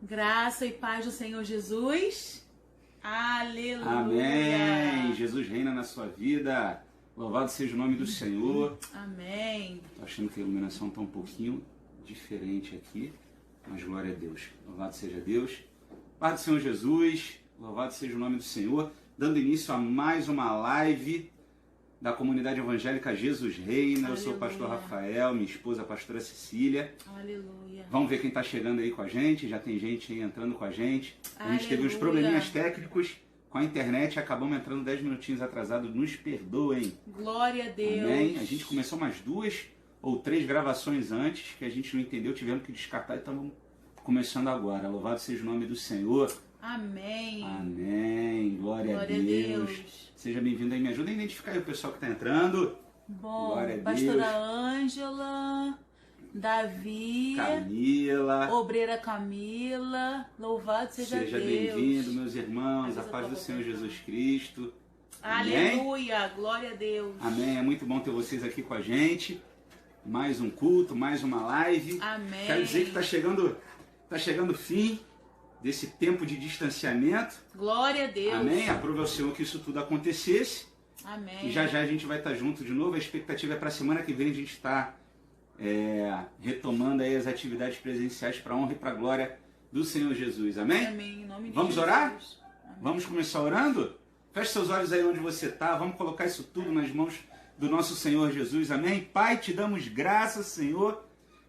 Graça e paz do Senhor Jesus. Aleluia. Amém. Jesus reina na sua vida. Louvado seja o nome do Senhor. Amém. Tô achando que a iluminação está um pouquinho diferente aqui, mas glória a Deus. Louvado seja Deus. Paz do Senhor Jesus. Louvado seja o nome do Senhor. Dando início a mais uma live da comunidade evangélica Jesus Reina. Aleluia. Eu sou o pastor Rafael, minha esposa a pastora Cecília. Aleluia. Vamos ver quem está chegando aí com a gente. Já tem gente aí entrando com a gente. A gente teve uns Aleluia. probleminhas técnicos com a internet. Acabamos entrando 10 minutinhos atrasados. Nos perdoem. Glória a Deus. Amém? A gente começou umas 2 ou 3 gravações antes que a gente não entendeu. Tivemos que descartar e estamos começando agora. Louvado seja o nome do Senhor. Amém. Amém. Glória a Deus. Seja bem-vindo aí. Me ajuda a identificar aí o pessoal que está entrando. Bom, Glória a pastora Deus. Ângela, Davi, Camila. obreira Camila, louvado seja Seja Deus. bem-vindo, meus irmãos. A Avisa paz pra do Senhor você. Jesus Cristo. Aleluia, glória a Deus. Amém. É muito bom ter vocês aqui com a gente. Mais um culto, mais uma live. Amém. Quero dizer que está chegando o fim desse tempo de distanciamento. Glória a Deus. Amém. Aprove ao Senhor que isso tudo acontecesse. Amém. E já já a gente vai estar junto de novo. A expectativa é para a semana que vem a gente estar retomando aí as atividades presenciais para a honra e para a glória do Senhor Jesus. Amém? Amém. Em nome de Vamos Jesus. orar? Amém. Vamos começar orando? Feche seus olhos aí onde você está. Vamos colocar isso tudo nas mãos do nosso Senhor Jesus. Amém? Pai, te damos graças, Senhor,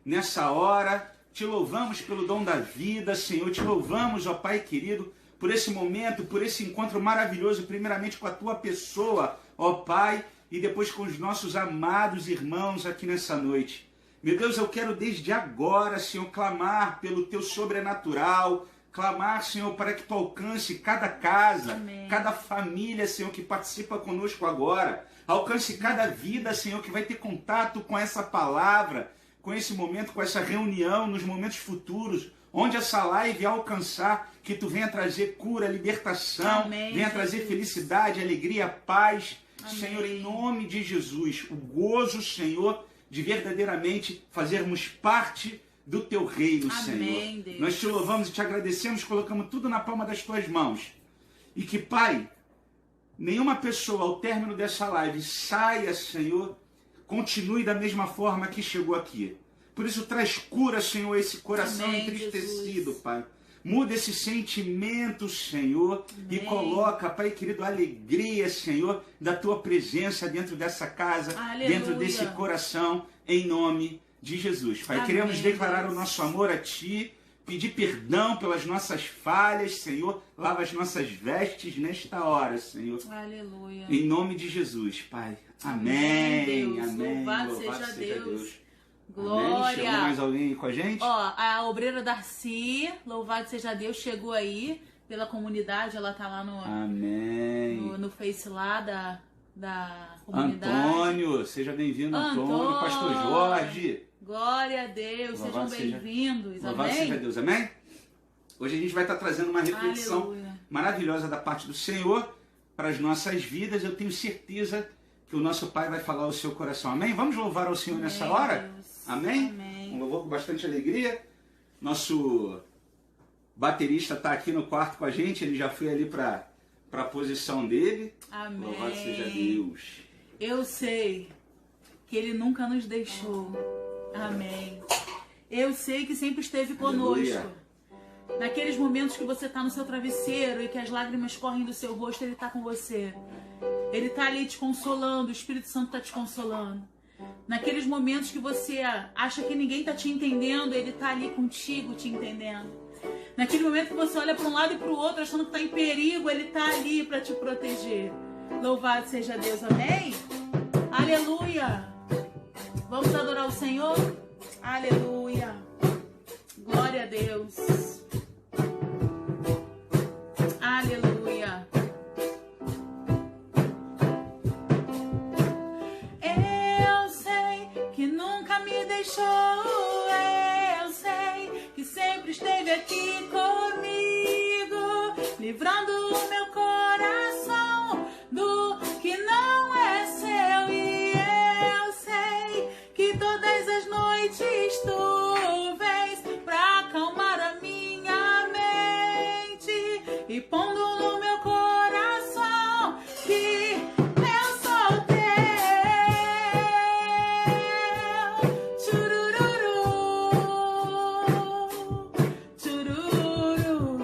nessa hora. Te louvamos pelo dom da vida, Senhor. Te louvamos, ó Pai querido, por esse momento, por esse encontro maravilhoso, primeiramente com a Tua pessoa, ó Pai, e depois com os nossos amados irmãos aqui nessa noite. Meu Deus, eu quero desde agora, Senhor, clamar pelo Teu sobrenatural, clamar, Senhor, para que Tu alcance cada casa, Amém. cada família, Senhor, que participa conosco agora. Alcance cada vida, Senhor, que vai ter contato com essa palavra, com esse momento, com essa reunião, nos momentos futuros, onde essa live alcançar, que Tu venha trazer cura, libertação, Amém, venha Jesus. trazer felicidade, alegria, paz. Amém. Senhor, em nome de Jesus, o gozo, Senhor, de verdadeiramente fazermos parte do Teu reino, Amém, Senhor. Deus. Nós Te louvamos e Te agradecemos, colocamos tudo na palma das Tuas mãos. E que, Pai, nenhuma pessoa ao término dessa live saia, Senhor, continue da mesma forma que chegou aqui. Por isso, traz cura, Senhor, a esse coração Amém, entristecido, Jesus. Pai. Muda esse sentimento, Senhor, e Amém. coloca, Pai querido, a alegria, Senhor, da Tua presença dentro dessa casa, Aleluia. dentro desse coração, em nome de Jesus. Pai, Amém, queremos declarar Deus. o nosso amor a Ti, pedir perdão pelas nossas falhas, Senhor. Lava as nossas vestes nesta hora, Senhor. Aleluia. Em nome de Jesus, Pai. Amém, Amém. Deus. Amém. Louvado seja Deus. Amém. Glória. Chegou mais alguém aí com a gente? Ó, a obreira Darcy, louvado seja Deus, chegou aí pela comunidade, ela tá lá Amém. no Face lá da comunidade. Antônio, seja bem-vindo, Antônio. Pastor Jorge. Glória a Deus, Louvado sejam seja- bem-vindos, Louvado seja amém? Deus, amém? Hoje a gente vai estar trazendo uma reflexão Aleluia. maravilhosa da parte do Senhor para as nossas vidas. Eu tenho certeza que o nosso Pai vai falar ao seu coração, amém? Vamos louvar ao Senhor nessa Amém, hora? Deus. Amém? Amém. Um louvor com bastante alegria. Nosso baterista está aqui no quarto com a gente, ele já foi ali para a posição dele. Amém. Louvado seja Deus. Eu sei que Ele nunca nos deixou. Amém. Eu sei que sempre esteve conosco. Aleluia. Naqueles momentos que você está no seu travesseiro e que as lágrimas correm do seu rosto, Ele está com você. Ele está ali te consolando, o Espírito Santo está te consolando. Naqueles momentos que você acha que ninguém está te entendendo, Ele está ali contigo te entendendo. Naquele momento que você olha para um lado e para o outro achando que está em perigo, Ele está ali para te proteger. Louvado seja Deus, amém? Aleluia! Vamos adorar o Senhor? Aleluia! Glória a Deus! Aleluia! Eu sei que nunca me deixou, eu sei que sempre esteve aqui comigo, livrando o meu coração do que não é seu, e eu sei que todas as noites tu vens pra acalmar a minha e pondo no meu coração que eu sou teu. Tchurururu, tchururu.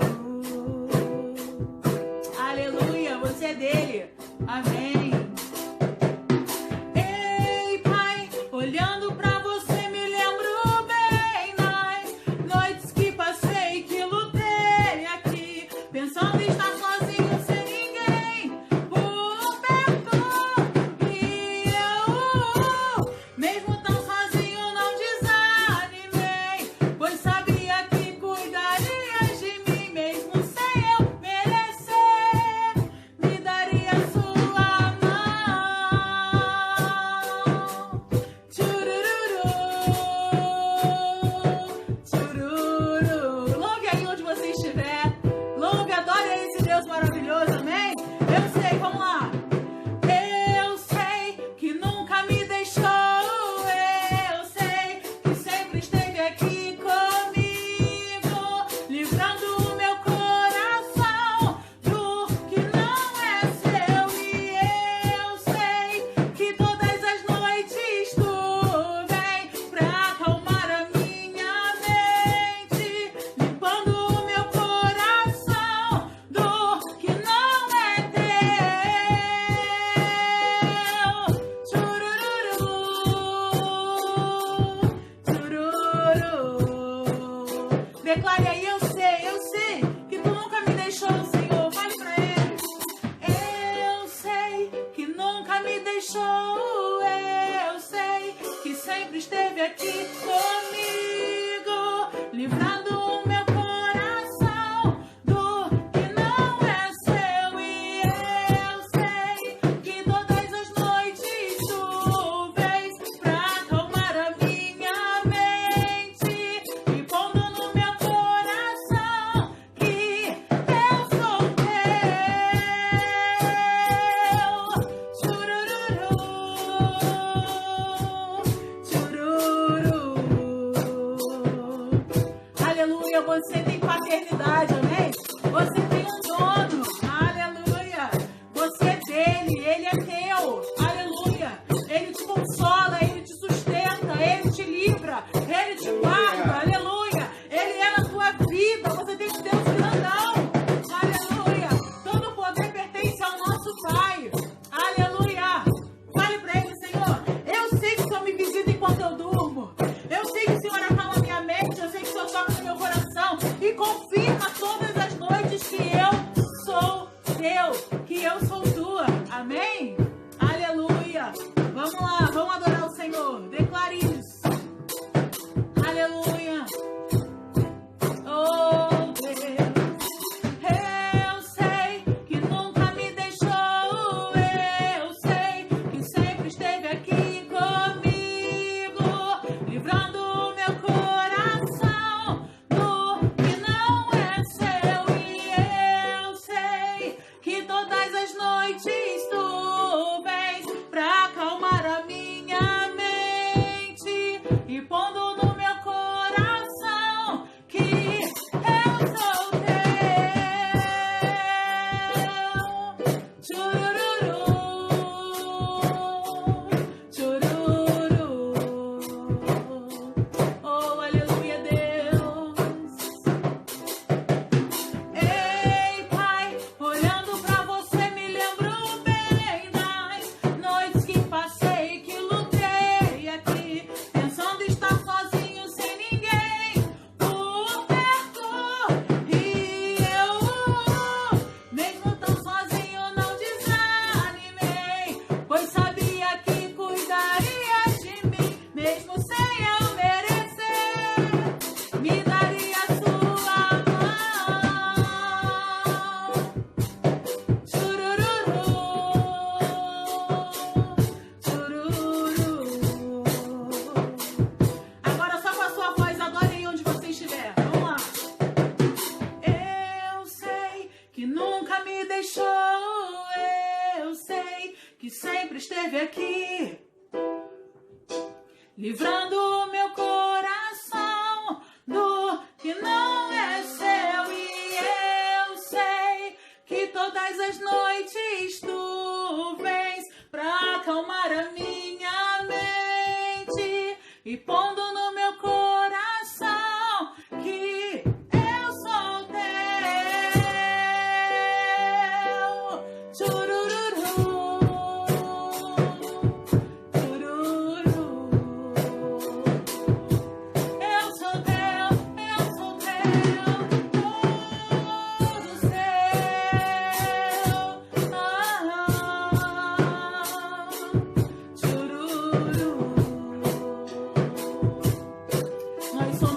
Aleluia, você é dele. Amém. Ei, Pai, olhando pra você me lembro bem das noites que passei, que lutei aqui, pensando em estar sozinho sem ninguém por perto. E eu, mesmo tão sozinho, não desanimei, pois sabia que cuidarias de mim, mesmo sem eu merecer, me daria sua mão. Tchurururu, tchururu. Louve aí onde você estiver. Louve, adore a esse Deus maravilhoso, amém? Eu sei, vamos lá. Eu sei que nunca me deixou. Eu sei que sempre esteve aqui comigo, livrando o meu coração do que não é seu. E eu sei que todas as noites tu vem pra acalmar a minha mente, limpando o meu coração do que não é teu. Tchurururu, tchururu. Declare aí, eu sei que tu nunca me deixou, Senhor. Fale pra ele. Eu sei que nunca me deixou. Eu sei que sempre esteve aqui comigo, livrando o meu coração do que não é seu. E eu sei que todas as noites tu vens pra acalmar a minha mente, e pondo no meu coração que eu sou teu. Tchurururu, tchururu. Aleluia, você tem paternidade, amém? Você tem um dono, aleluia. Você é dele, ele é teu, aleluia. Ele te consola, ele te sustenta, ele te livra, ele te guarda, aleluia. Ele é na tua vida, você tem Deus grandão, aleluia. Todo o poder pertence ao nosso Pai, aleluia. Fale pra ele, Senhor, eu sei que o Senhor me visita enquanto eu durmo. Eu sei que o Senhor acalma minha mente, eu sei que o Senhor toca no meu coração e confirma todas as noites que eu sou teu, que eu sou tua. Amém? Aleluia. Vamos lá, vamos adorar o Senhor. Declare isso. Aleluia. Oh, Deus. Eu sei que nunca me deixou. Eu sei que sempre esteve aqui comigo, livrando o meu coração do que não é seu. E eu sei que todas as noites tu vens pra acalmar a minha mente, e pondo no meu coração que eu sou teu. Tchurururu, tchururu. Oh, aleluia, Deus. Ei, Pai, olhando pra você me lembro bem das noites que passei, que lutei aqui, pensando em estar sozinho sem ninguém por perto. E eu, mesmo tão sozinho, não desanimei, pois sabia que cuidarias de mim, mesmo sem eu merecer, me daria sua mão. Tchurururu, tchururu. Agora só com a sua voz, adore aí onde você estiver. Vamos lá. Eu sei que nunca me deixou. Eu sei que sempre esteve aqui, livrando o meu coração do que não é seu. E eu sei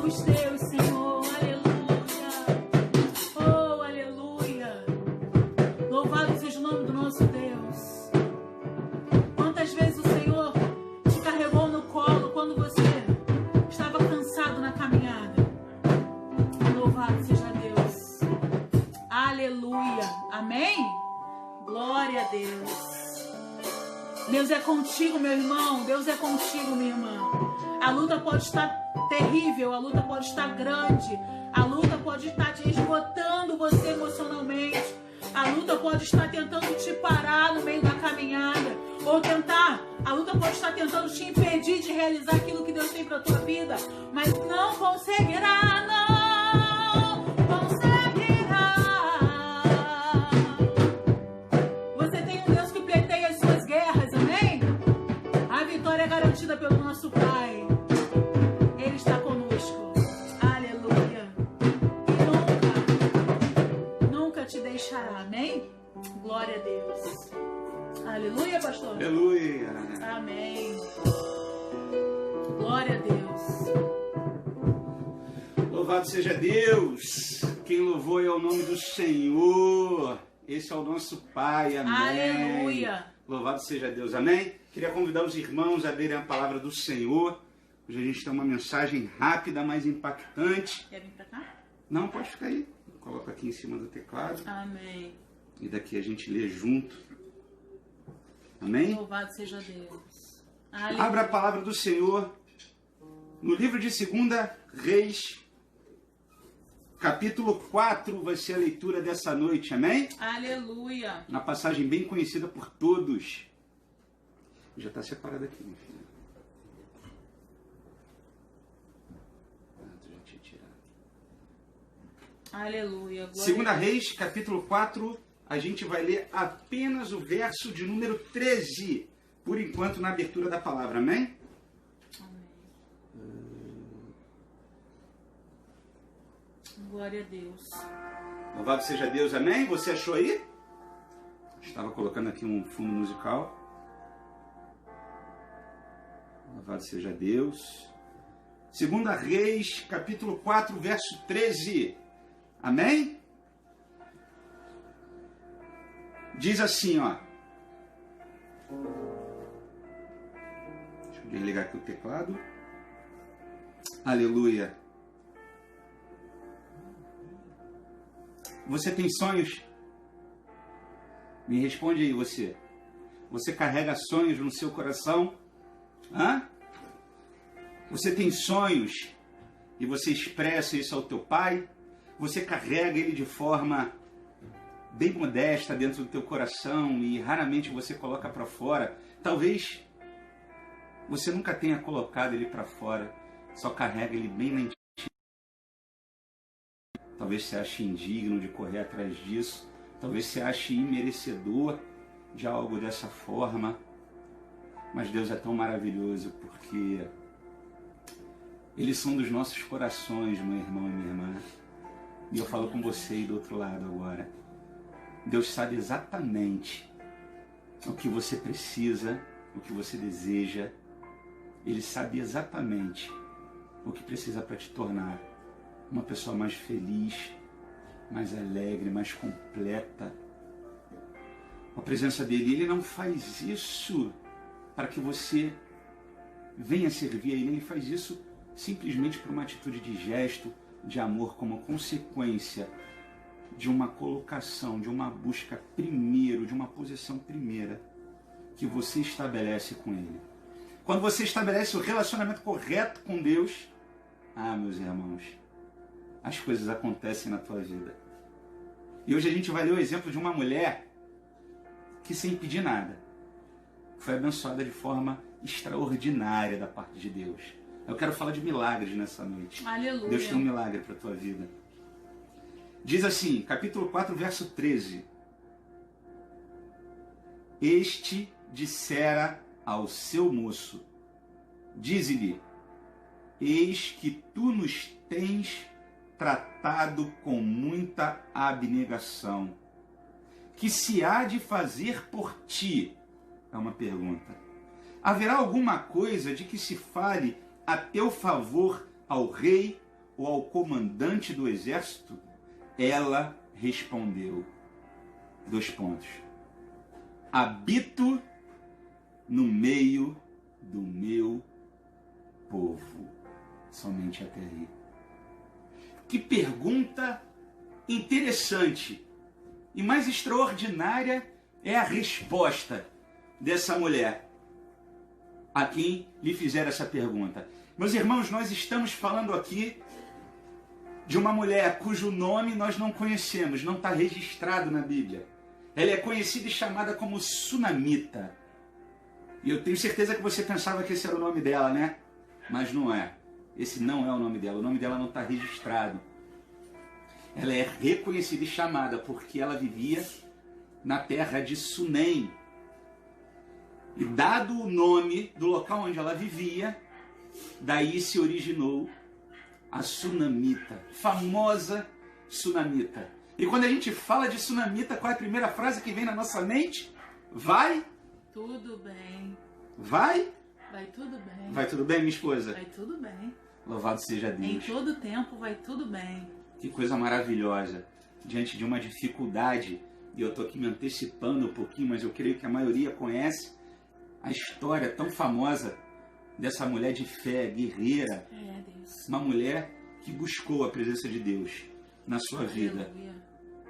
somos teus, Senhor. Aleluia. Oh, aleluia. Louvado seja o nome do nosso Deus. Quantas vezes o Senhor te carregou no colo quando você estava cansado na caminhada. Louvado seja Deus. Aleluia. Amém? Glória a Deus. Deus é contigo, meu irmão. Deus é contigo, minha irmã. A luta pode estar terrível, a luta pode estar grande, a luta pode estar te esgotando você emocionalmente, a luta pode estar tentando te parar no meio da caminhada, ou a luta pode estar tentando te impedir de realizar aquilo que Deus tem para a tua vida, mas não conseguirá, não conseguirá. Você tem um Deus que pleiteia as suas guerras, amém? A vitória é garantida pelo nosso Pai. Ele está conosco. Aleluia. E nunca te deixará, amém? Glória a Deus. Aleluia, pastor? Aleluia. Amém. Glória a Deus. Louvado seja Deus. Quem louvou é o nome do Senhor. Esse é o nosso Pai. Amém. Aleluia. Louvado seja Deus. Amém. Queria convidar os irmãos a lerem a palavra do Senhor. Hoje a gente tem uma mensagem rápida, mas impactante. Quer vir pra cá? Não, pode ficar aí. Coloca aqui em cima do teclado. Amém. E daqui a gente lê junto. Amém? Louvado seja Deus. Aleluia. Abra a palavra do Senhor no livro de 2 Reis, capítulo 4, vai ser a leitura dessa noite. Amém? Aleluia. Uma passagem bem conhecida por todos. Já está separado aqui, meu filho. Aleluia. 2 Reis, capítulo 4, a gente vai ler apenas o verso de número 13, por enquanto, na abertura da palavra. Amém? Amém. Glória a Deus. Louvado seja Deus. Amém? Você achou aí? Estava colocando aqui um fundo musical. Louvado seja Deus. 2 Reis, capítulo 4, verso 13. Amém? Diz assim, ó. Deixa eu desligar aqui o teclado. Aleluia. Você tem sonhos? Me responde aí, você. Você carrega sonhos no seu coração? Hã? Você tem sonhos e você expressa isso ao teu pai? Você carrega ele de forma bem modesta dentro do teu coração e raramente você coloca para fora. Talvez você nunca tenha colocado ele para fora, só carrega ele bem na intimidade. Talvez você ache indigno de correr atrás disso. Talvez você ache imerecedor de algo dessa forma. Mas Deus é tão maravilhoso porque eles são dos nossos corações, meu irmão e minha irmã. E eu falo com você aí do outro lado agora. Deus sabe exatamente o que você precisa, o que você deseja. Ele sabe exatamente o que precisa para te tornar uma pessoa mais feliz, mais alegre, mais completa. A presença dele, ele não faz isso para que você venha servir a ele. Ele faz isso simplesmente por uma atitude de gesto, de amor, como consequência de uma colocação, de uma busca primeiro, de uma posição primeira que você estabelece com ele. Quando você estabelece o relacionamento correto com Deus, meus irmãos, as coisas acontecem na tua vida. E hoje a gente vai ler o exemplo de uma mulher que, sem pedir nada, foi abençoada de forma extraordinária da parte de Deus. Eu quero falar de milagres nessa noite. Aleluia. Deus tem um milagre para a tua vida. Diz assim, capítulo 4, verso 13. Este dissera ao seu moço, dize-lhe, eis que tu nos tens tratado com muita abnegação. Que se há de fazer por ti? É uma pergunta. Haverá alguma coisa de que se fale a teu favor ao rei ou ao comandante do exército? Ela respondeu. 2 pontos. Habito no meio do meu povo. Somente até aí. Que pergunta interessante. E mais extraordinária é a resposta dessa mulher a quem lhe fizeram essa pergunta. Meus irmãos, nós estamos falando aqui de uma mulher cujo nome nós não conhecemos, não está registrado na Bíblia. Ela é conhecida e chamada como Sunamita. E eu tenho certeza que você pensava que esse era o nome dela, né? Mas não é. Esse não é o nome dela. O nome dela não está registrado. Ela é reconhecida e chamada porque ela vivia na terra de Sunem. E dado o nome do local onde ela vivia, daí se originou a Sunamita, famosa Sunamita. E quando a gente fala de Sunamita, qual é a primeira frase que vem na nossa mente? Vai tudo bem. Vai? Vai tudo bem. Vai tudo bem, minha esposa? Vai tudo bem. Louvado seja Deus. Em todo tempo vai tudo bem. Que coisa maravilhosa. Diante de uma dificuldade, e eu estou aqui me antecipando um pouquinho, mas eu creio que a maioria conhece a história tão famosa dessa mulher de fé, guerreira. É, Deus. Uma mulher que buscou a presença de Deus na sua vida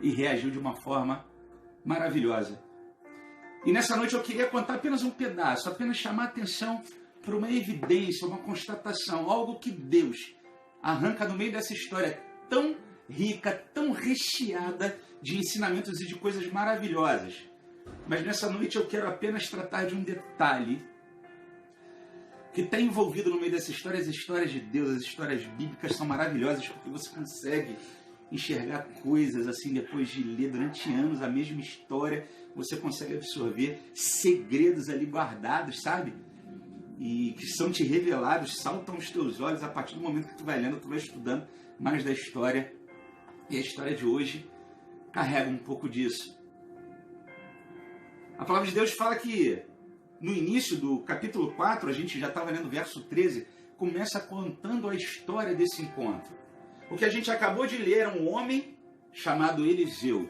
e reagiu de uma forma maravilhosa. E nessa noite eu queria contar apenas um pedaço, apenas chamar a atenção para uma evidência, uma constatação, algo que Deus arranca no meio dessa história tão rica, tão recheada de ensinamentos e de coisas maravilhosas. Mas nessa noite eu quero apenas tratar de um detalhe que está envolvido no meio dessa história. As histórias de Deus, as histórias bíblicas são maravilhosas porque você consegue enxergar coisas assim depois de ler durante anos a mesma história. Você consegue absorver segredos ali guardados, sabe? E que são te revelados, saltam os teus olhos a partir do momento que tu vai lendo, tu vai estudando mais da história. E a história de hoje carrega um pouco disso. A palavra de Deus fala que no início do capítulo 4, a gente já estava lendo o verso 13, começa contando a história desse encontro. O que a gente acabou de ler era um homem chamado Eliseu,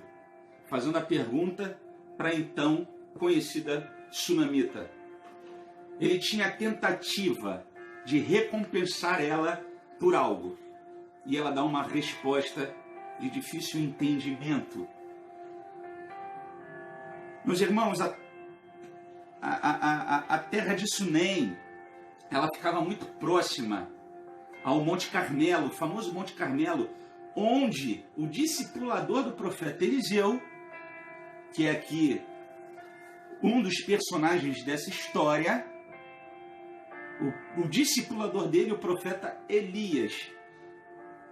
fazendo a pergunta para a então conhecida Sunamita. Ele tinha a tentativa de recompensar ela por algo. E ela dá uma resposta de difícil entendimento. Meus irmãos, a terra de Sunem, ela ficava muito próxima ao Monte Carmelo, o famoso Monte Carmelo, onde o discipulador do profeta Eliseu, que é aqui um dos personagens dessa história, o discipulador dele, o profeta Elias,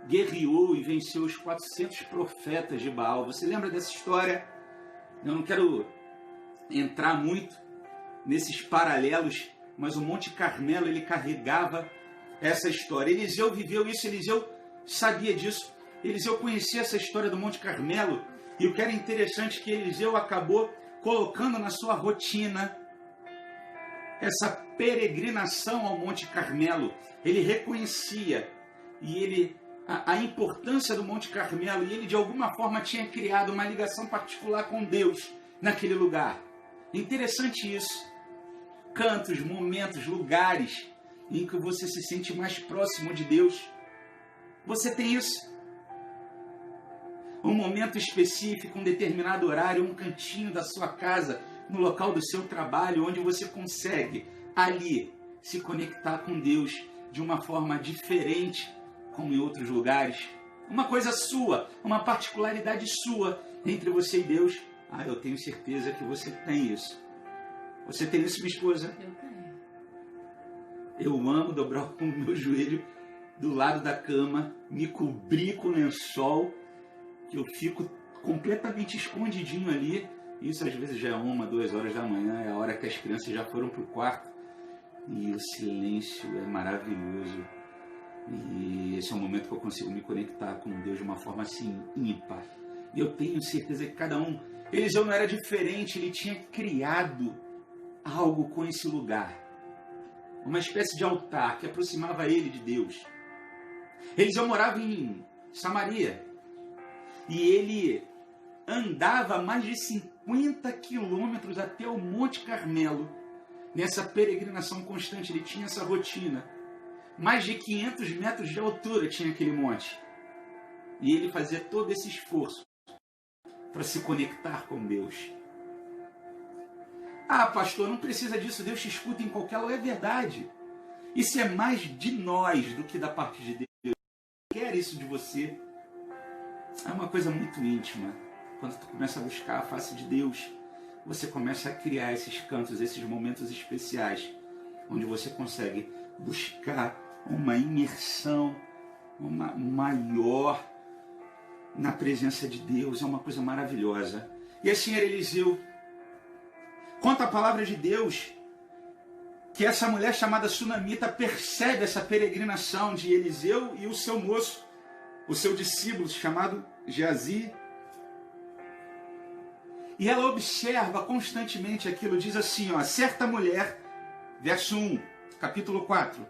guerreou e venceu os 400 profetas de Baal. Você lembra dessa história? Eu não quero entrar muito nesses paralelos, mas o Monte Carmelo, ele carregava essa história. Eliseu viveu isso, Eliseu sabia disso, Eliseu conhecia essa história do Monte Carmelo, e o que era interessante é que Eliseu acabou colocando na sua rotina essa peregrinação ao Monte Carmelo. Ele reconhecia a importância do Monte Carmelo, e ele de alguma forma tinha criado uma ligação particular com Deus naquele lugar. Interessante isso. Cantos, momentos, lugares em que você se sente mais próximo de Deus. Você tem isso? Um momento específico, um determinado horário, um cantinho da sua casa, no local do seu trabalho, onde você consegue ali se conectar com Deus de uma forma diferente, como em outros lugares. Uma coisa sua, uma particularidade sua entre você e Deus. Eu tenho certeza que você tem isso. Você tem isso, minha esposa? Eu tenho. Eu amo dobrar o meu joelho do lado da cama, me cobrir com lençol, que eu fico completamente escondidinho ali. Isso às vezes já é 1, 2 horas da manhã, é a hora que as crianças já foram para o quarto. E o silêncio é maravilhoso. E esse é o momento que eu consigo me conectar com Deus de uma forma assim ímpar. E eu tenho certeza que cada um... Eliseu não era diferente, ele tinha criado algo com esse lugar. Uma espécie de altar que aproximava ele de Deus. Eliseu morava em Samaria e ele andava mais de 50 quilômetros até o Monte Carmelo. Nessa peregrinação constante, ele tinha essa rotina. Mais de 500 metros de altura tinha aquele monte. E ele fazia todo esse esforço para se conectar com Deus. Ah, pastor, não precisa disso, Deus te escuta em qualquer lugar. É verdade. Isso é mais de nós do que da parte de Deus. Deus quer isso de você. É uma coisa muito íntima. Quando tu começa a buscar a face de Deus, você começa a criar esses cantos, esses momentos especiais, onde você consegue buscar uma imersão maior na presença de Deus. É uma coisa maravilhosa. E assim era Eliseu. Conta a palavra de Deus que essa mulher chamada Sunamita percebe essa peregrinação de Eliseu e o seu moço, o seu discípulo chamado Geazi. E ela observa constantemente aquilo, diz assim, ó, certa mulher, verso 1, capítulo 4,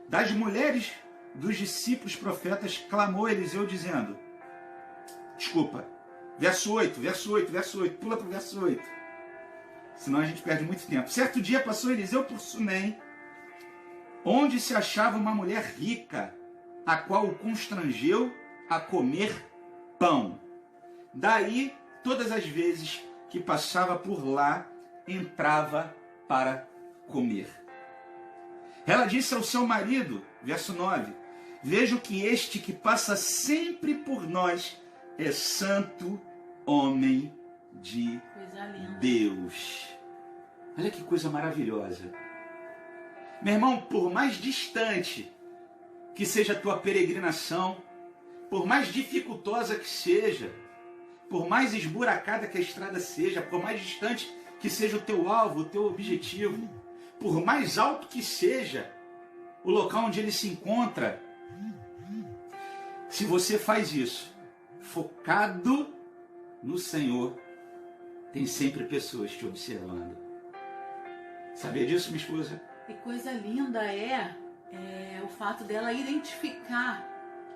das mulheres dos discípulos profetas, clamou Eliseu dizendo, verso 8, pula para o verso 8, senão a gente perde muito tempo. Certo dia passou Eliseu por Sunem, onde se achava uma mulher rica, a qual o constrangeu a comer pão. Daí, todas as vezes que passava por lá, entrava para comer. Ela disse ao seu marido, verso 9, vejo que este que passa sempre por nós é santo homem de Deus. Olha que coisa maravilhosa. Meu irmão, por mais distante que seja a tua peregrinação, por mais dificultosa que seja, por mais esburacada que a estrada seja, por mais distante que seja o teu alvo, o teu objetivo, por mais alto que seja o local onde ele se encontra, se você faz isso focado no Senhor, tem sempre pessoas te observando. Sabia disso, minha esposa? E coisa linda é o fato dela identificar,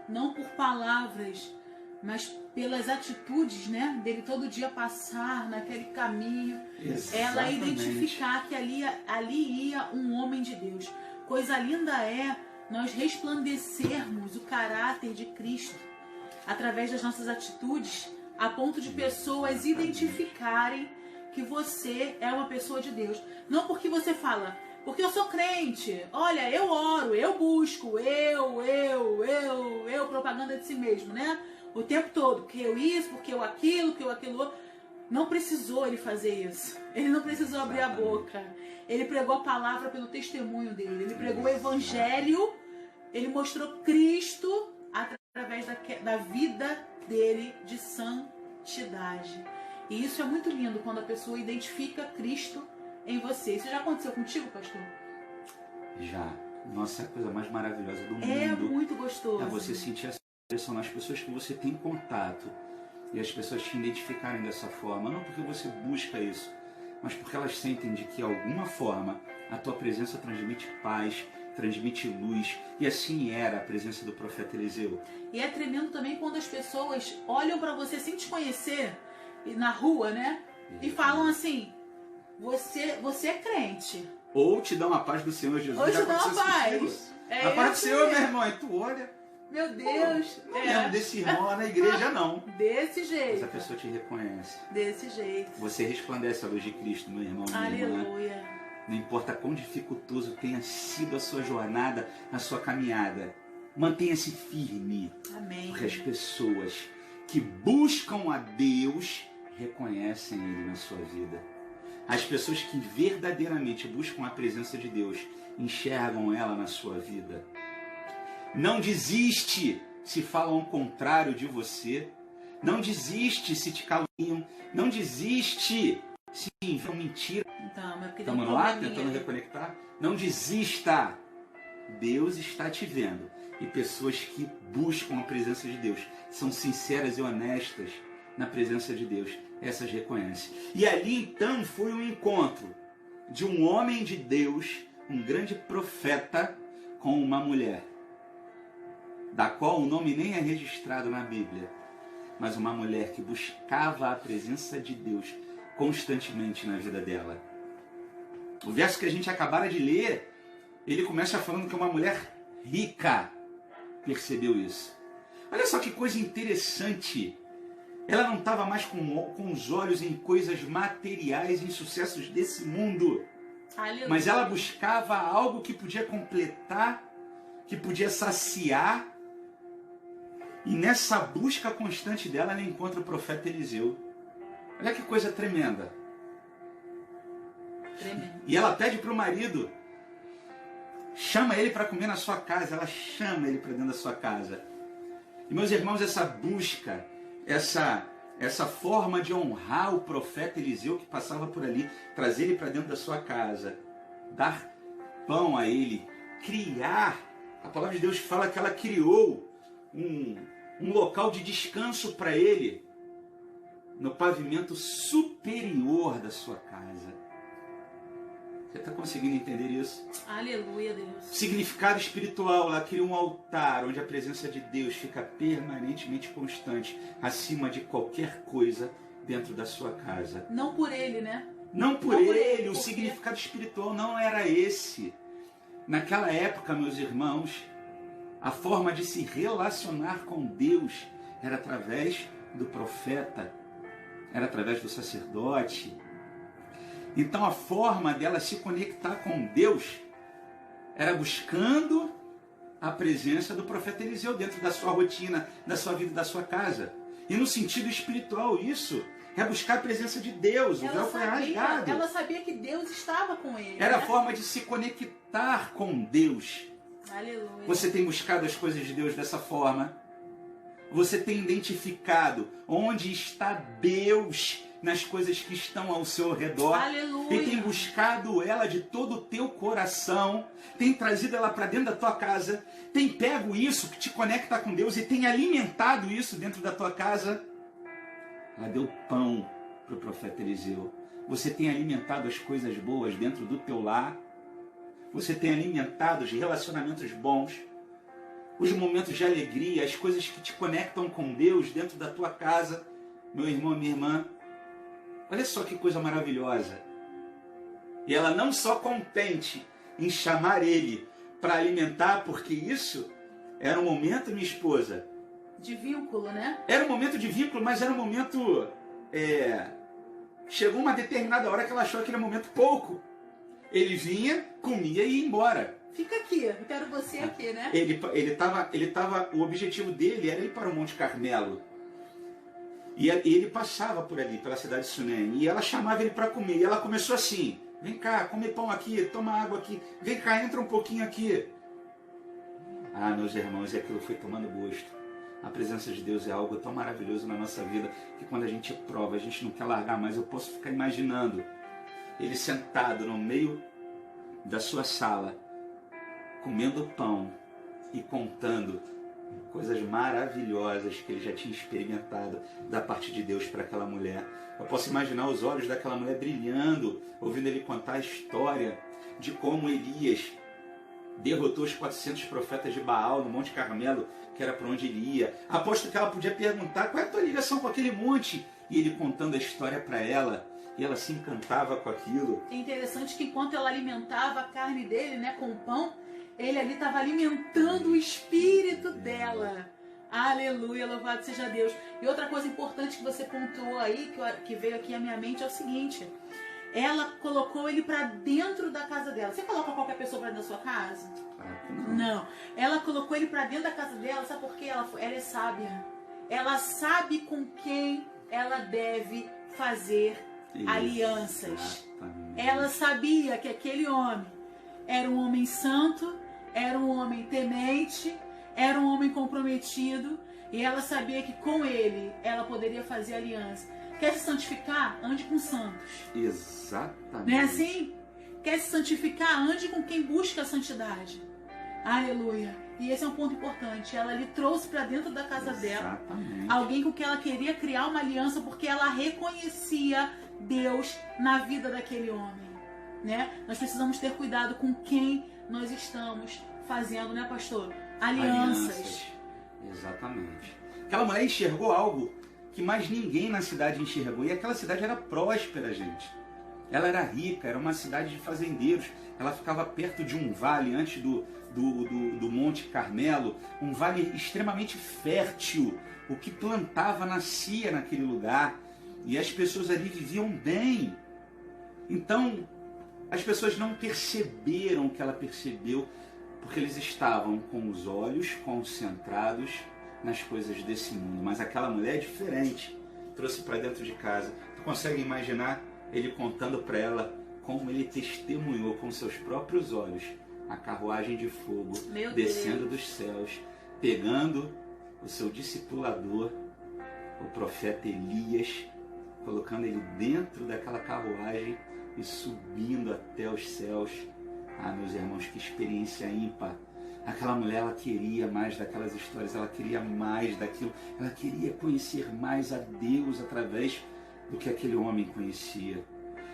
não por palavras, mas pelas atitudes, né, dele todo dia passar naquele caminho. Exatamente. Ela identificar que ali ia um homem de Deus. Coisa linda é nós resplandecermos o caráter de Cristo através das nossas atitudes, a ponto de pessoas identificarem que você é uma pessoa de Deus. Não porque você fala, porque eu sou crente, olha, eu oro, eu busco, propaganda de si mesmo, né? O tempo todo, porque eu isso, porque eu aquilo, outro. Não precisou ele fazer isso. Ele não precisou abrir a boca. Ele pregou a palavra pelo testemunho dele. Ele pregou o evangelho. Ele mostrou Cristo através da vida dele de santidade. E isso é muito lindo quando a pessoa identifica Cristo em você. Isso já aconteceu contigo, pastor? Já. Nossa, é a coisa mais maravilhosa do mundo. É muito gostoso. É você sentir essa pressão nas pessoas que você tem contato. E as pessoas te identificarem dessa forma. Não porque você busca isso, mas porque elas sentem de que, de alguma forma, a tua presença transmite paz, transmite luz. E assim era a presença do profeta Eliseu. E é tremendo também quando as pessoas olham para você sem te conhecer, na rua, né? E falam assim, você é crente. Ou te dão a paz do Senhor Jesus. Ou te dão a paz. A paz do Senhor, meu irmão. E tu olha... Meu Deus. Não, desse irmão lá na igreja, não. Desse jeito. Mas a pessoa te reconhece. Desse jeito. Você resplandece a luz de Cristo, meu irmão. Aleluia. Irmã. Não importa quão dificultoso tenha sido a sua jornada, a sua caminhada. Mantenha-se firme. Amém. Porque as pessoas que buscam a Deus reconhecem Ele na sua vida. As pessoas que verdadeiramente buscam a presença de Deus enxergam ela na sua vida. Não desiste se falam o contrário de você. Não desiste se te caluniam. Não desiste se enviam mentira. Estamos lá tentando reconectar. Não desista. Deus está te vendo. E pessoas que buscam a presença de Deus, são sinceras e honestas na presença de Deus, essas reconhecem. E ali então foi um encontro de um homem de Deus, um grande profeta, com uma mulher. da qual o nome nem é registrado na Bíblia, mas uma mulher que buscava a presença de Deus constantemente na vida dela. O verso que a gente acabara de ler, ele começa falando que uma mulher rica percebeu isso. Olha só que coisa interessante. Ela não estava mais com os olhos em coisas materiais, em sucessos desse mundo. Aleluia. Mas ela buscava algo que podia completar, que podia saciar. E nessa busca constante dela, ela encontra o profeta Eliseu. Olha que coisa tremenda. Tremendo. E ela pede para o marido, chama ele para comer na sua casa. Ela chama ele para dentro da sua casa. E meus irmãos, essa busca, essa forma de honrar o profeta Eliseu que passava por ali, trazer ele para dentro da sua casa, dar pão a ele, criar. A palavra de Deus fala que ela criou um local de descanso para ele no pavimento superior da sua casa. Você está conseguindo entender isso? Aleluia, Deus. Significado espiritual, ela cria um altar onde a presença de Deus fica permanentemente constante, acima de qualquer coisa dentro da sua casa. Não por ele, né? Não por Não por ele, ele, o porque... significado espiritual não era esse. Naquela época, meus irmãos, a forma de se relacionar com Deus era através do profeta, era através do sacerdote. Então a forma dela se conectar com Deus era buscando a presença do profeta Eliseu dentro da sua rotina, da sua vida, da sua casa. E no sentido espiritual isso é buscar a presença de Deus. O véu foi rasgado. Ela sabia que Deus estava com ele. Era né? a forma de se conectar com Deus. Aleluia. Você tem buscado as coisas de Deus dessa forma? Você tem identificado onde está Deus nas coisas que estão ao seu redor? Aleluia. E tem buscado ela de todo o teu coração, tem trazido ela para dentro da tua casa, tem pego isso que te conecta com Deus e tem alimentado isso dentro da tua casa? Ela deu pão para o profeta Eliseu. Você tem alimentado as coisas boas dentro do teu lar? Você tem alimentado os relacionamentos bons, os momentos de alegria, as coisas que te conectam com Deus dentro da tua casa? Meu irmão, minha irmã, olha só que coisa maravilhosa. E ela não só contente em chamar ele para alimentar, porque isso era um momento, minha esposa, de vínculo, né? Era um momento de vínculo, mas era um momento... Chegou uma determinada hora que ela achou aquele momento pouco. Ele vinha, comia e ia embora. Fica aqui, eu quero você aqui, né? Ele tava, o objetivo dele era ir para o Monte Carmelo. E ele passava por ali, pela cidade de Sunem. E ela chamava ele para comer. E ela começou assim: vem cá, come pão aqui, toma água aqui. Vem cá, entra um pouquinho aqui. Ah, meus irmãos, e aquilo foi tomando gosto. A presença de Deus é algo tão maravilhoso na nossa vida que quando a gente prova, a gente não quer largar mais. Eu posso ficar imaginando ele sentado no meio da sua sala, comendo pão e contando coisas maravilhosas que ele já tinha experimentado da parte de Deus para aquela mulher. Eu posso imaginar os olhos daquela mulher brilhando, ouvindo ele contar a história de como Elias derrotou os 400 profetas de Baal no Monte Carmelo, que era para onde ele ia. Aposto que ela podia perguntar: qual é a tua ligação com aquele monte? E ele contando a história para ela, e ela se encantava com aquilo. É interessante que enquanto ela alimentava a carne dele, né, com o pão, ele ali estava alimentando o espírito dela. Aleluia, louvado seja Deus. E outra coisa importante que você pontuou aí, que veio aqui à minha mente, é o seguinte: ela colocou ele para dentro da casa dela. Você coloca qualquer pessoa para dentro da sua casa? Não. Ela colocou ele para dentro da casa dela, sabe por quê? Ela é sábia. Ela sabe com quem ela deve fazer alianças. Ela sabia que aquele homem era um homem santo, era um homem temente, era um homem comprometido, e ela sabia que com ele ela poderia fazer aliança. Quer se santificar? Ande com santos. Exatamente. Não é assim? Quer se santificar? Ande com quem busca a santidade. Aleluia. E esse é um ponto importante. Ela lhe trouxe para dentro da casa dela alguém com quem ela queria criar uma aliança, porque ela reconhecia Deus na vida daquele homem, né? Nós precisamos ter cuidado com quem nós estamos fazendo, né, pastor? Alianças. Exatamente. Aquela mulher enxergou algo que mais ninguém na cidade enxergou. E aquela cidade era próspera, gente. Ela era rica, era uma cidade de fazendeiros. Ela ficava perto de um vale antes do Monte Carmelo, um vale extremamente fértil. O que plantava nascia naquele lugar. E as pessoas ali viviam bem. Então, as pessoas não perceberam o que ela percebeu, porque eles estavam com os olhos concentrados nas coisas desse mundo. Mas aquela mulher é diferente. Trouxe para dentro de casa. Tu consegue imaginar ele contando para ela como ele testemunhou com seus próprios olhos a carruagem de fogo descendo dos céus, pegando o seu discipulador, o profeta Elias, colocando ele dentro daquela carruagem e subindo até os céus. Ah, meus irmãos, que experiência ímpar. Aquela mulher, ela queria mais daquelas histórias, ela queria mais daquilo, ela queria conhecer mais a Deus através do que aquele homem conhecia.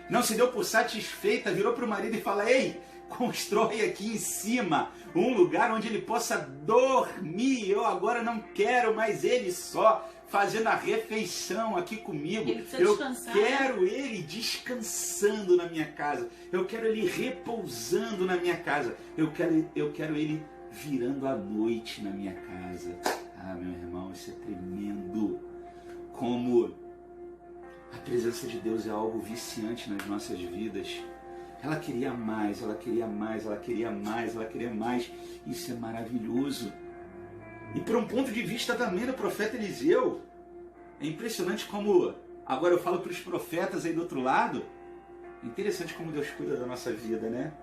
Não se deu por satisfeita, virou para o marido e fala: ei, constrói aqui em cima um lugar onde ele possa dormir. Eu agora não quero mais ele só fazendo a refeição aqui comigo. Eu quero ele descansando na minha casa. Eu quero ele repousando na minha casa. Eu quero ele virando a noite na minha casa. Ah, meu irmão, isso é tremendo. Como a presença de Deus é algo viciante nas nossas vidas. Ela queria mais, ela queria mais, ela queria mais, ela queria mais. Isso é maravilhoso. E por um ponto de vista também do profeta Eliseu, é impressionante como, agora eu falo para os profetas aí do outro lado, é interessante como Deus cuida da nossa vida, né?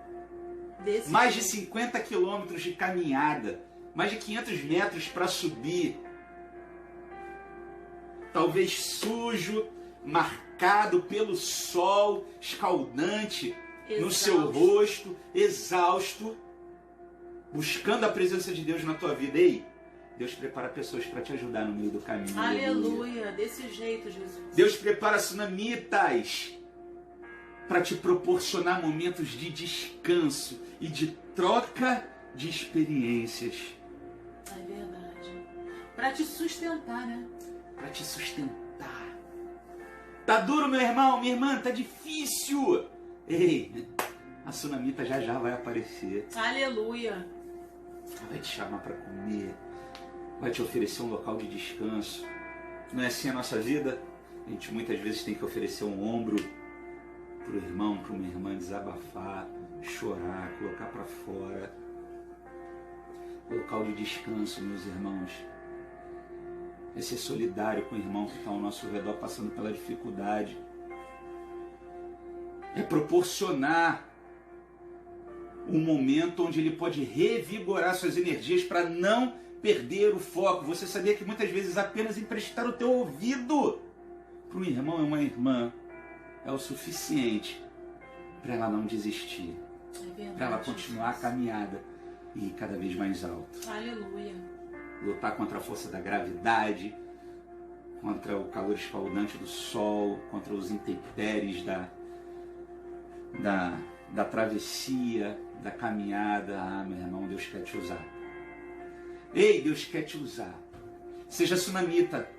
Mais de 50 quilômetros de caminhada, mais de 500 metros para subir, talvez sujo, marcado pelo sol escaldante no seu rosto, exausto, buscando a presença de Deus na tua vida. Ei, Deus prepara pessoas para te ajudar no meio do caminho. Aleluia, desse jeito, Jesus. Deus prepara sunamitas para te proporcionar momentos de descanso e de troca de experiências. É verdade. Para te sustentar, né? Para te sustentar. Tá duro, meu irmão, minha irmã, tá difícil. Ei, a sunamita já vai aparecer. Aleluia. Ela vai te chamar para comer, vai te oferecer um local de descanso. Não é assim a nossa vida? A gente muitas vezes tem que oferecer um ombro para o irmão, para uma irmã desabafar, chorar, colocar para fora. Local de descanso, meus irmãos. É ser solidário com o irmão que está ao nosso redor passando pela dificuldade. É proporcionar um momento onde ele pode revigorar suas energias para não perder o foco. Você sabia que muitas vezes apenas emprestar o teu ouvido para um irmão e uma irmã é o suficiente para ela não desistir, para ela continuar a caminhada e ir cada vez mais alto. Aleluia. Lutar contra a força da gravidade, contra o calor escaldante do sol, contra os intempéries da travessia, da caminhada. Ah, meu irmão, Deus quer te usar. Ei, Deus quer te usar. Seja sunamita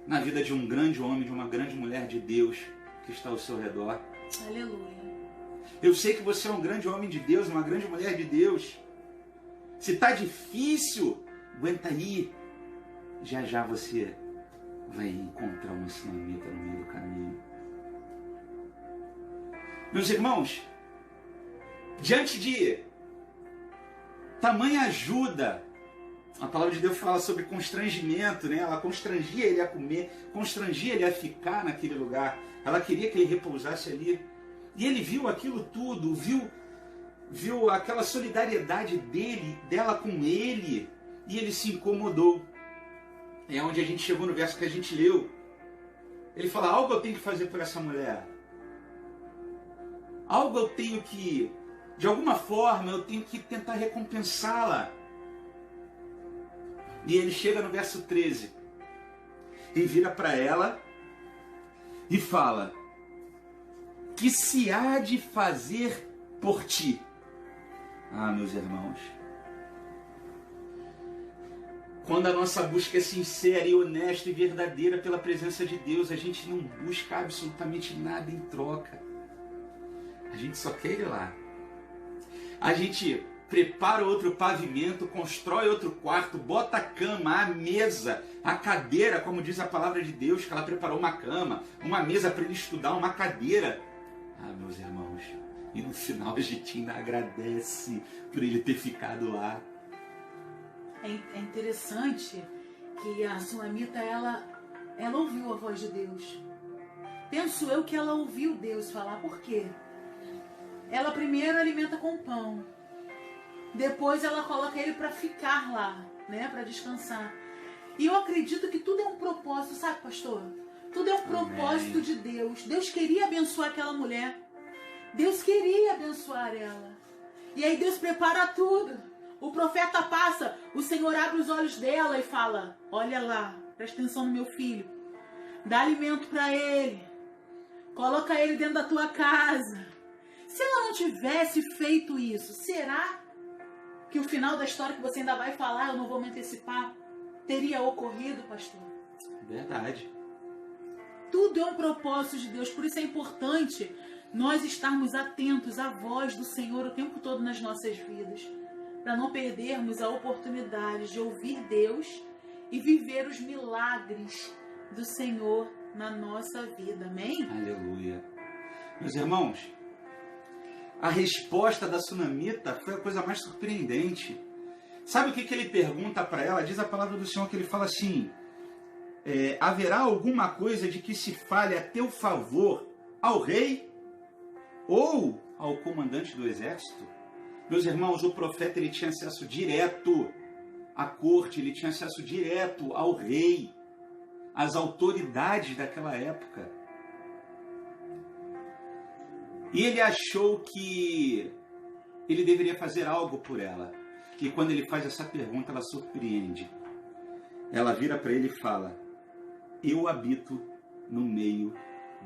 na vida de um grande homem, de uma grande mulher de Deus que está ao seu redor. Aleluia. Eu sei que você é um grande homem de Deus, uma grande mulher de Deus. Se está difícil, aguenta aí. Já você vai encontrar uma sunamita no meio do caminho. Meus irmãos, diante de tamanha ajuda, a palavra de Deus fala sobre constrangimento, né? Ela constrangia ele a comer, constrangia ele a ficar naquele lugar. Ela queria que ele repousasse ali. E ele viu aquilo tudo, viu aquela solidariedade dela com ele, e ele se incomodou. É onde a gente chegou no verso que a gente leu. Ele fala: algo eu tenho que fazer por essa mulher. Algo eu tenho que, de alguma forma, eu tenho que tentar recompensá-la. E ele chega no verso 13 e vira para ela e fala: que se há de fazer por ti? Ah, meus irmãos, Quando a nossa busca é sincera e honesta e verdadeira pela presença de Deus, a gente não busca absolutamente nada em troca. A gente só quer ir lá. A gente prepara outro pavimento, constrói outro quarto, bota a cama, a mesa, a cadeira, como diz a palavra de Deus, que ela preparou uma cama, uma mesa para ele estudar, uma cadeira. Ah, meus irmãos, e no final a gente ainda agradece por ele ter ficado lá. É interessante que a Sunamita, ela ouviu a voz de Deus. Penso eu que ela ouviu Deus falar. Por quê? Ela primeiro alimenta com pão. Depois ela coloca ele para ficar lá, né? Para descansar. E eu acredito que tudo é um propósito, sabe, pastor? Tudo é um propósito de Deus. Deus queria abençoar aquela mulher. Deus queria abençoar ela. E aí Deus prepara tudo. O profeta passa, o Senhor abre os olhos dela e fala: olha lá, presta atenção no meu filho. Dá alimento para ele. Coloca ele dentro da tua casa. Se ela não tivesse feito isso, será que o final da história que você ainda vai falar, eu não vou me antecipar, teria ocorrido, pastor? Verdade. Tudo é um propósito de Deus. Por isso é importante nós estarmos atentos à voz do Senhor o tempo todo nas nossas vidas, para não perdermos a oportunidade de ouvir Deus e viver os milagres do Senhor na nossa vida. Amém? Aleluia. Meus irmãos, a resposta da Sunamita foi a coisa mais surpreendente. Sabe o que ele pergunta para ela? Diz a palavra do Senhor que ele fala assim: haverá alguma coisa de que se fale a teu favor ao rei ou ao comandante do exército? Meus irmãos, o profeta ele tinha acesso direto à corte, ele tinha acesso direto ao rei, às autoridades daquela época. E ele achou que ele deveria fazer algo por ela. E quando ele faz essa pergunta, ela surpreende. Ela vira para ele e fala: eu habito no meio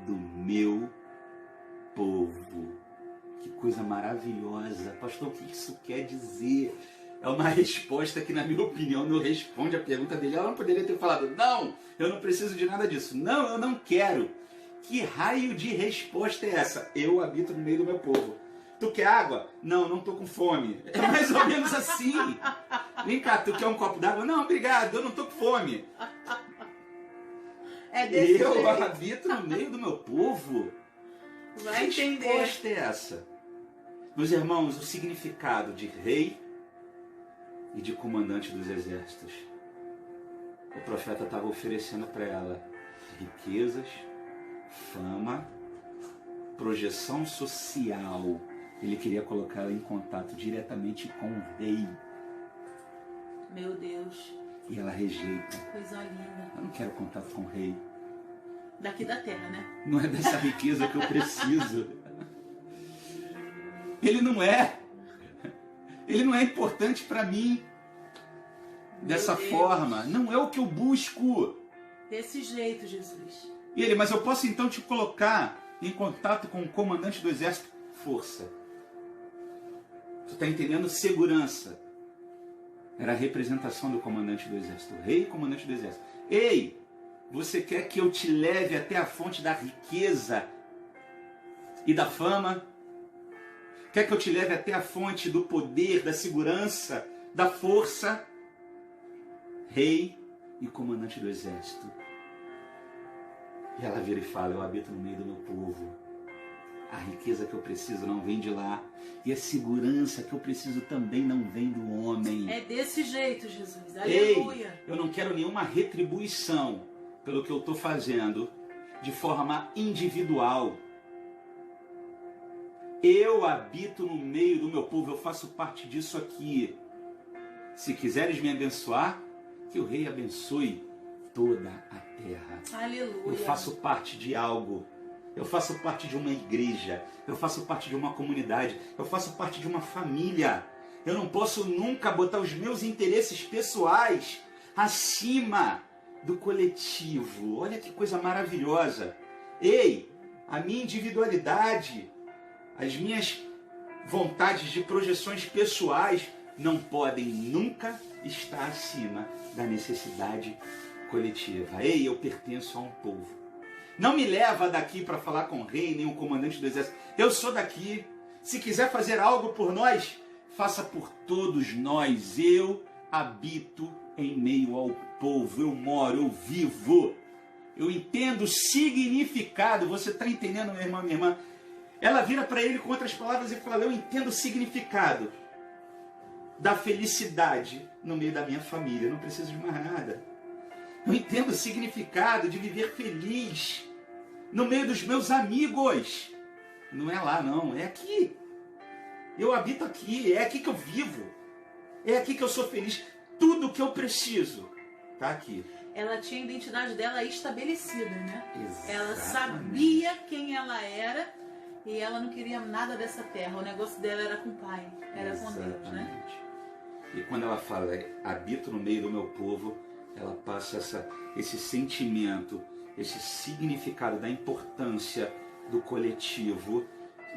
do meu povo. Que coisa maravilhosa. Pastor, o que isso quer dizer? É uma resposta que, na minha opinião, não responde a pergunta dele. Ela não poderia ter falado: não, eu não preciso de nada disso. Não, eu não quero. Que raio de resposta é essa? Eu habito no meio do meu povo. Tu quer água? Não, não tô com fome. É mais ou menos assim. Vem cá, tu quer um copo d'água? Não, obrigado, eu não tô com fome. É desse eu jeito. habito no meio do meu povo? Vai que entender. resposta é essa? Meus irmãos, o significado de rei e de comandante dos exércitos. O profeta estava oferecendo para ela riquezas, fama, projeção social. Ele queria colocar ela em contato diretamente com o rei. Meu Deus. E ela rejeita. Coisa linda. Eu não quero contato com o rei. Daqui da terra, né? Não é dessa riqueza que eu preciso. Ele não é. Ele não é importante para mim. Dessa forma. Não é o que eu busco. Desse jeito, Jesus. E ele: mas eu posso então te colocar em contato com o comandante do exército? Força. Tu está entendendo? Segurança. Era a representação do comandante do exército. O rei e comandante do exército. Ei, você quer que eu te leve até a fonte da riqueza e da fama? Quer que eu te leve até a fonte do poder, da segurança, da força? Rei e comandante do exército. E ela vira e fala: eu habito no meio do meu povo. A riqueza que eu preciso não vem de lá. E a segurança que eu preciso também não vem do homem. É desse jeito, Jesus. Ei, Aleluia. eu não quero nenhuma retribuição pelo que eu estou fazendo de forma individual. Eu habito no meio do meu povo. Eu faço parte disso aqui. Se quiseres me abençoar, que o rei abençoe toda a terra. Aleluia. Eu faço parte de algo. Eu faço parte de uma igreja. Eu faço parte de uma comunidade. Eu faço parte de uma família. Eu não posso nunca botar os meus interesses pessoais acima do coletivo. Olha que coisa maravilhosa. Ei, a minha individualidade, as minhas vontades de projeções pessoais não podem nunca estar acima da necessidade coletiva. Ei, eu pertenço a um povo. Não me leva daqui para falar com o rei, nem o comandante do exército. Eu sou daqui. Se quiser fazer algo por nós, faça por todos nós. Eu habito em meio ao povo. Eu moro, eu vivo. Eu entendo o significado. Você está entendendo, meu irmão, minha irmã? Ela vira para ele com outras palavras e fala: eu entendo o significado da felicidade no meio da minha família. Eu não preciso de mais nada. Eu entendo o significado de viver feliz no meio dos meus amigos. Não é lá, não. É aqui. Eu habito aqui. É aqui que eu vivo. É aqui que eu sou feliz. Tudo que eu preciso está aqui. Ela tinha a identidade dela estabelecida, né? Exatamente. Ela sabia quem ela era e ela não queria nada dessa terra. O negócio dela era com o Pai, era com Deus, né? E quando ela fala, habito no meio do meu povo, ela passa esse sentimento, esse significado da importância do coletivo,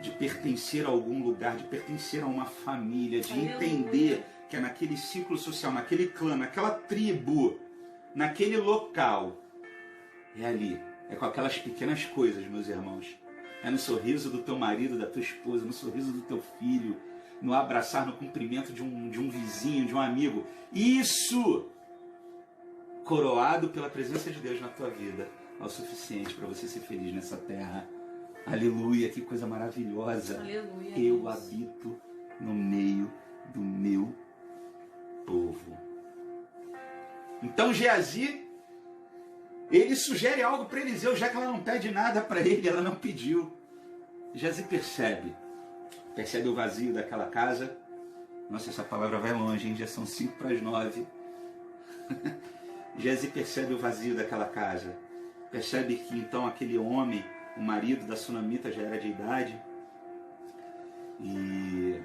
de pertencer a algum lugar, de pertencer a uma família, de entender que é naquele ciclo social, naquele clã, naquela tribo, naquele local. É ali, é com aquelas pequenas coisas, meus irmãos. É no sorriso do teu marido, da tua esposa, no sorriso do teu filho, no abraçar, no cumprimento de um vizinho, de um amigo. Isso, coroado pela presença de Deus na tua vida, é o suficiente para você ser feliz nessa terra. Aleluia, que coisa maravilhosa. Aleluia. Eu habito no meio do meu povo. Então Geazi, ele sugere algo para Eliseu, já que ela não pede nada para ele, ela não pediu. Geazi percebe o vazio daquela casa. Nossa, essa palavra vai longe, hein? Já são 8:55. Geazi percebe o vazio daquela casa. Percebe que então aquele homem, o marido da sunamita, já era de idade. E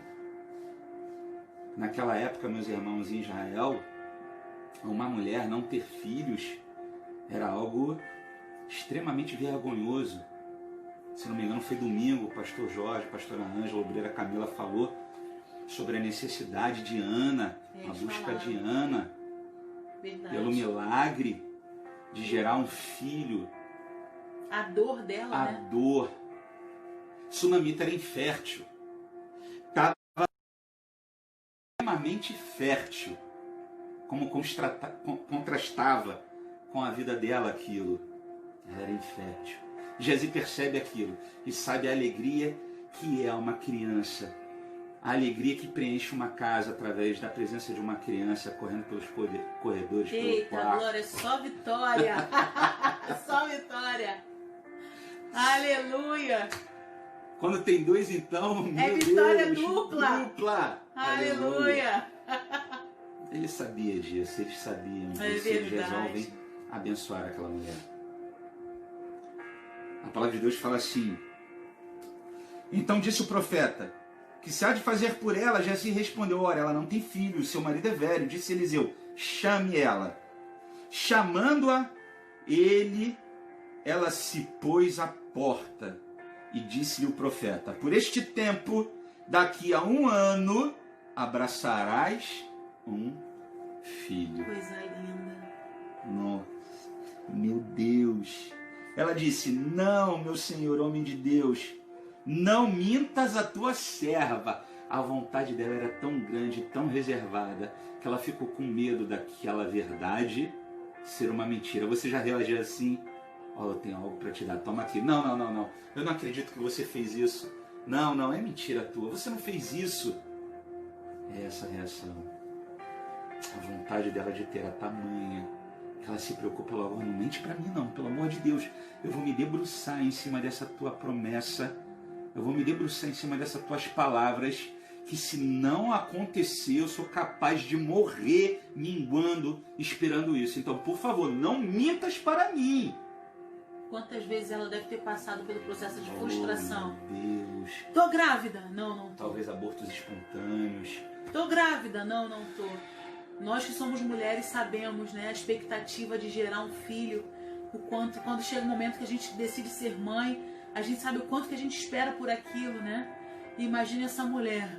naquela época, meus irmãos, em Israel, uma mulher não ter filhos era algo extremamente vergonhoso. Se não me engano, foi domingo, o pastor Jorge, a pastora Ângela, a obreira Camila falou sobre a necessidade de Ana, a busca de Ana, pelo milagre de gerar um filho. A dor dela, A né? dor. Sunamita era infértil. Estava extremamente fértil. Como contrastava com a vida dela aquilo. Ela era infértil. Geazi percebe aquilo e sabe a alegria que é uma criança. A alegria que preenche uma casa através da presença de uma criança correndo pelos corredores, Eita, pelo quarto. glória, só vitória. Só vitória. Aleluia. Quando tem dois, então, meu vitória Deus, dupla. dupla. Aleluia. Eles sabiam disso, eles sabiam disso. Eles verdade. resolvem abençoar aquela mulher. A palavra de Deus fala assim: então disse o profeta, que se há de fazer por ela. Geazi respondeu: ora, ela não tem filho, seu marido é velho. Disse Eliseu: chame ela. Chamando-a, ela se pôs à porta. E disse-lhe o profeta: por este tempo, daqui a 1 ano, abraçarás um filho. Coisa linda. Nossa, meu Deus. Ela disse: não, meu senhor, homem de Deus, não mintas a tua serva. A vontade dela era tão grande, tão reservada, que ela ficou com medo daquela verdade ser uma mentira. Você já reagiu assim? Eu tenho algo para te dar, toma aqui. Não. Eu não acredito que você fez isso. Não, é mentira tua. Você não fez isso. É essa a reação. A vontade dela de ter a tamanha. Ela se preocupa logo: não mente para mim não, pelo amor de Deus. Eu vou me debruçar em cima dessa tua promessa. Eu vou me debruçar em cima dessas tuas palavras. Que se não acontecer, eu sou capaz de morrer minguando, esperando isso. Então, por favor, não mintas para mim. Quantas vezes ela deve ter passado pelo processo de frustração? Meu Deus. Tô grávida? Não tô. Talvez abortos espontâneos. Tô grávida? Não tô. Nós que somos mulheres sabemos, né, a expectativa de gerar um filho, o quanto, quando chega o momento que a gente decide ser mãe, a gente sabe o quanto que a gente espera por aquilo, né? E imagine essa mulher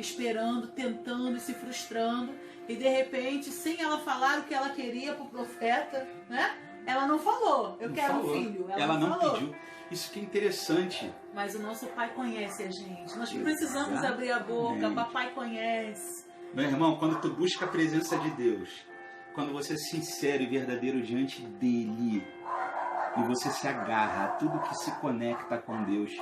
esperando, tentando e se frustrando. E de repente, sem ela falar o que ela queria pro profeta, né? Ela não falou, eu quero um filho. Ela não pediu. Isso que é interessante. Mas o nosso pai conhece a gente. Nós precisamos abrir a boca, papai conhece. Meu irmão, quando tu busca a presença de Deus, quando você é sincero e verdadeiro diante dele, e você se agarra a tudo que se conecta com Deus,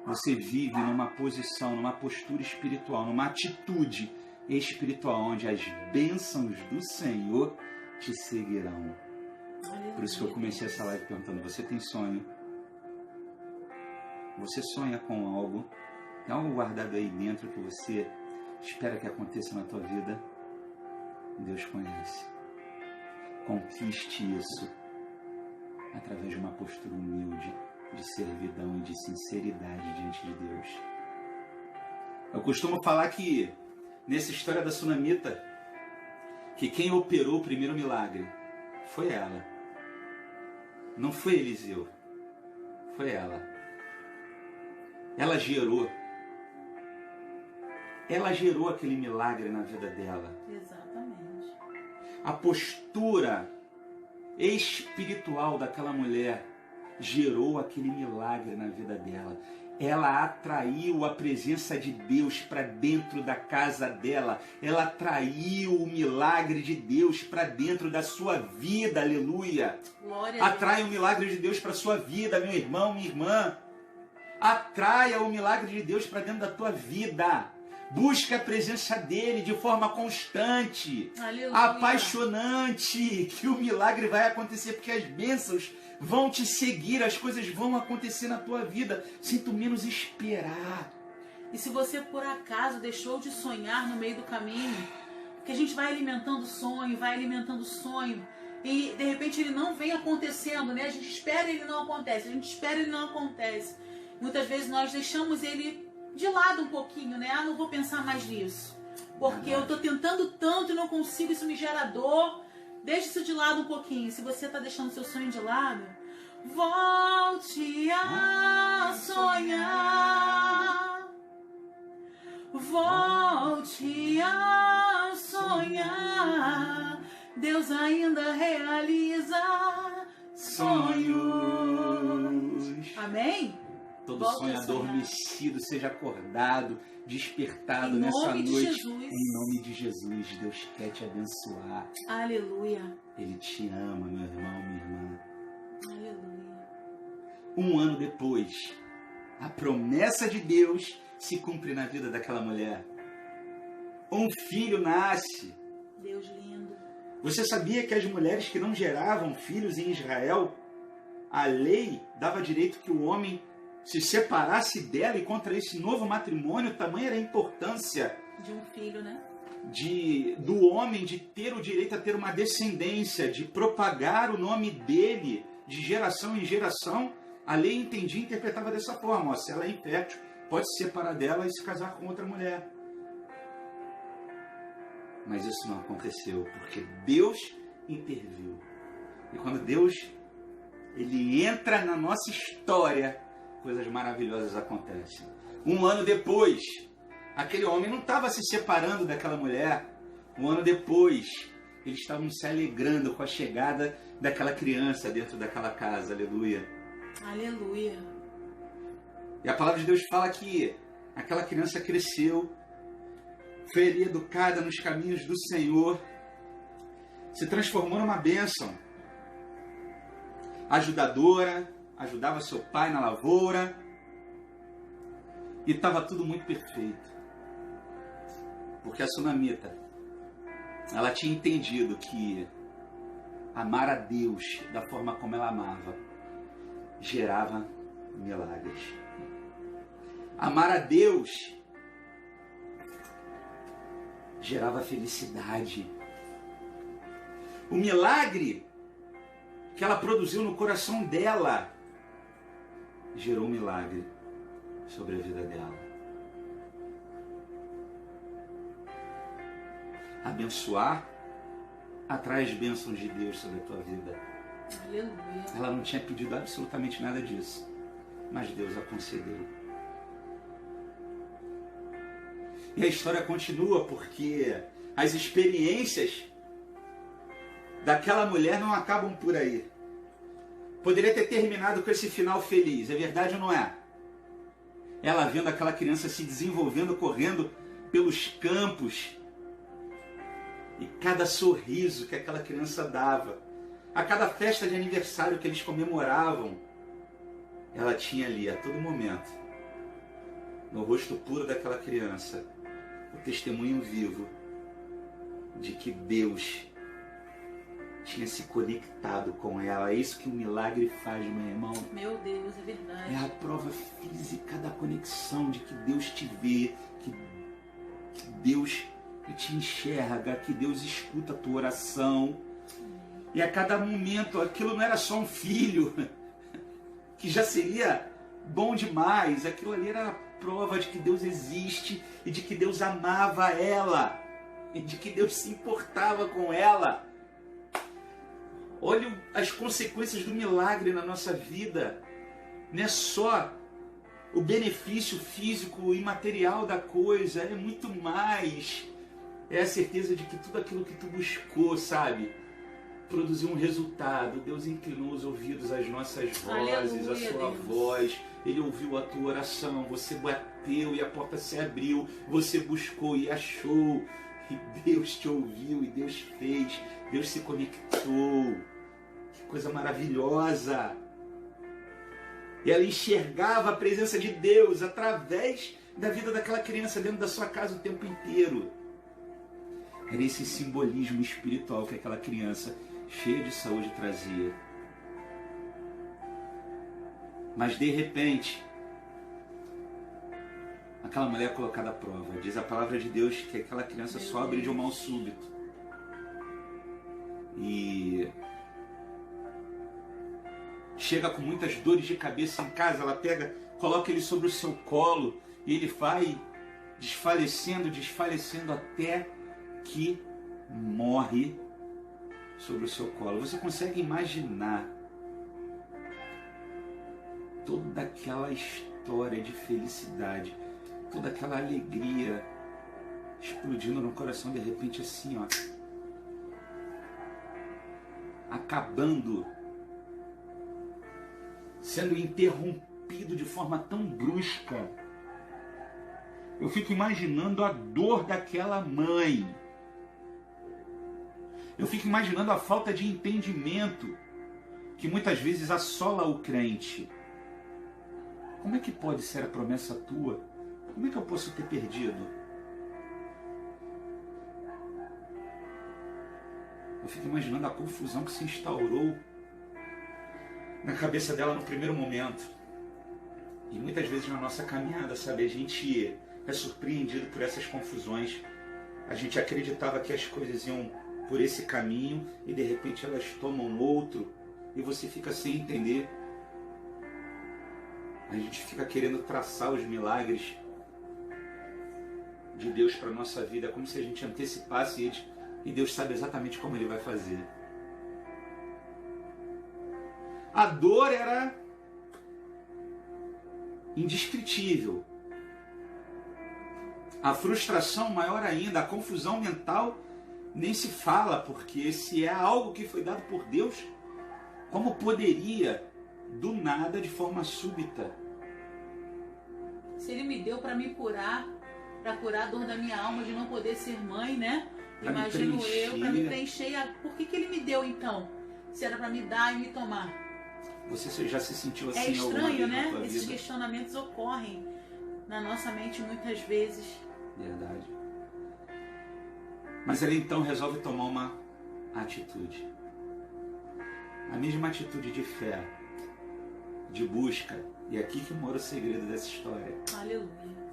você vive numa posição, numa postura espiritual, numa atitude espiritual, onde as bênçãos do Senhor te seguirão. Por isso que eu comecei essa live perguntando, você tem sonho? Você sonha com algo? Tem algo guardado aí dentro que você espera que aconteça na tua vida? Deus conhece. Conquiste isso através de uma postura humilde, de servidão e de sinceridade diante de Deus. Eu costumo falar que, nessa história da sunamita, que quem operou o primeiro milagre foi ela. Não foi Eliseu. Foi ela. Ela gerou aquele milagre na vida dela. Exatamente. A postura espiritual daquela mulher gerou aquele milagre na vida dela. Ela atraiu a presença de Deus para dentro da casa dela. Ela atraiu o milagre de Deus para dentro da sua vida. Aleluia. Atrai o milagre de Deus para sua vida, meu irmão, minha irmã. Atraia o milagre de Deus para dentro da tua vida. Busca a presença dele de forma constante, aleluia, apaixonante, que o milagre vai acontecer, porque as bênçãos vão te seguir, as coisas vão acontecer na tua vida, sem tu menos esperar. E se você por acaso deixou de sonhar no meio do caminho, porque a gente vai alimentando o sonho, e de repente ele não vem acontecendo, né? A gente espera e ele não acontece, Muitas vezes nós deixamos ele de lado um pouquinho, né? Não vou pensar mais nisso. Porque eu tô tentando tanto e não consigo, isso me gera dor. Deixa isso de lado um pouquinho. Se você tá deixando seu sonho de lado, volte a sonhar. Volte a sonhar. Deus ainda realiza sonhos. Amém? Todo sonho adormecido seja acordado, despertado nessa noite. Em nome de Jesus, Deus quer te abençoar. Aleluia. Ele te ama, meu irmão, minha irmã. Aleluia. 1 ano depois, a promessa de Deus se cumpre na vida daquela mulher. Um filho nasce. Deus lindo. Você sabia que as mulheres que não geravam filhos em Israel, a lei dava direito que o homem se separasse dela e contra esse novo matrimônio? Tamanha era a importância de um filho, né? Do homem de ter o direito a ter uma descendência, de propagar o nome dele de geração em geração. A lei entendia e interpretava dessa forma. Ó, se ela é infértil, pode se separar dela e se casar com outra mulher. Mas isso não aconteceu, porque Deus interviu. E quando Deus ele entra na nossa história, coisas maravilhosas acontecem. 1 ano depois, aquele homem não estava se separando daquela mulher. 1 ano depois, eles estavam se alegrando com a chegada daquela criança dentro daquela casa. Aleluia. Aleluia. E a palavra de Deus fala que aquela criança cresceu, foi ali educada nos caminhos do Senhor, se transformou numa bênção. Ajudadora, ajudava seu pai na lavoura, e estava tudo muito perfeito. Porque a sunamita, ela tinha entendido que amar a Deus da forma como ela amava gerava milagres. Amar a Deus gerava felicidade. O milagre que ela produziu no coração dela gerou um milagre sobre a vida dela. Abençoar atrai as bênçãos de Deus sobre a tua vida. Aleluia. Ela não tinha pedido absolutamente nada disso, mas Deus a concedeu. E a história continua porque as experiências daquela mulher não acabam por aí. Poderia ter terminado com esse final feliz, é verdade ou não é? Ela vendo aquela criança se desenvolvendo, correndo pelos campos. E cada sorriso que aquela criança dava, a cada festa de aniversário que eles comemoravam, ela tinha ali a todo momento, no rosto puro daquela criança, o testemunho vivo de que Deus tinha se conectado com ela. É isso que o milagre faz, meu irmão. Meu Deus, é verdade. É a prova física da conexão, de que Deus te vê, que Deus te enxerga, que Deus escuta a tua oração. E a cada momento, aquilo não era só um filho, que já seria bom demais. Aquilo ali era a prova de que Deus existe e de que Deus amava ela e de que Deus se importava com ela. Olha as consequências do milagre na nossa vida. Não é só o benefício físico e material da coisa, é muito mais. É a certeza de que tudo aquilo que tu buscou, sabe, produziu um resultado. Deus inclinou os ouvidos às nossas vozes, a sua voz. Ele ouviu a tua oração, você bateu e a porta se abriu, você buscou e achou. E Deus te ouviu e Deus fez, Deus se conectou. Que coisa maravilhosa! E ela enxergava a presença de Deus através da vida daquela criança dentro da sua casa o tempo inteiro. Era esse simbolismo espiritual que aquela criança cheia de saúde trazia. Mas de repente, aquela mulher é colocada à prova. Diz a palavra de Deus que aquela criança sofre de um mal súbito. E chega com muitas dores de cabeça em casa. Ela pega, coloca ele sobre o seu colo e ele vai desfalecendo, desfalecendo até que morre sobre o seu colo. Você consegue imaginar toda aquela história de felicidade, toda aquela alegria explodindo no coração de repente assim, ó, acabando, sendo interrompido de forma tão brusca. Eu fico imaginando a dor daquela mãe. Eu fico imaginando a falta de entendimento que muitas vezes assola o crente. Como é que pode ser a promessa tua? Como é que eu posso ter perdido? Eu fico imaginando a confusão que se instaurou na cabeça dela no primeiro momento. E muitas vezes na nossa caminhada, sabe, a gente é surpreendido por essas confusões. A gente acreditava que as coisas iam por esse caminho e de repente elas tomam outro e você fica sem entender. A gente fica querendo traçar os milagres de Deus para a nossa vida, como se a gente antecipasse eles, e Deus sabe exatamente como Ele vai fazer. A dor era indescritível. A frustração maior ainda, a confusão mental nem se fala, porque se é algo que foi dado por Deus, como poderia do nada, de forma súbita? Se Ele me deu para me curar, para curar a dor da minha alma de não poder ser mãe, né? Imagino eu, para me preencher. Por que Ele me deu então? Se era para me dar e me tomar. Você já se sentiu assim? É estranho, né? Esses vida? questionamentos ocorrem na nossa mente muitas vezes. Verdade. Mas ele então resolve tomar uma atitude. A mesma atitude de fé, de busca. E é aqui que mora o segredo dessa história. Aleluia.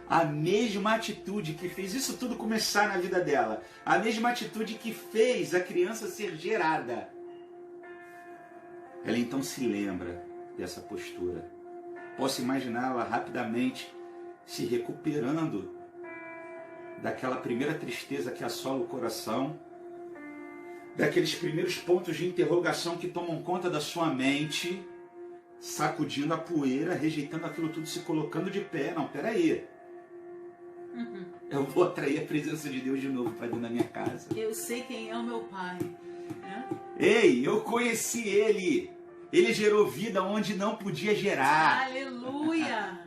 A mesma atitude que fez isso tudo começar na vida dela. A mesma atitude que fez a criança ser gerada. Ela então se lembra dessa postura. Posso imaginá-la rapidamente se recuperando daquela primeira tristeza que assola o coração, daqueles primeiros pontos de interrogação que tomam conta da sua mente, sacudindo a poeira, rejeitando aquilo tudo, se colocando de pé. Não, peraí. Eu vou atrair a presença de Deus de novo para dentro da minha casa. Eu sei quem é o meu pai. Né? Ei, eu conheci ele. Ele gerou vida onde não podia gerar. Aleluia!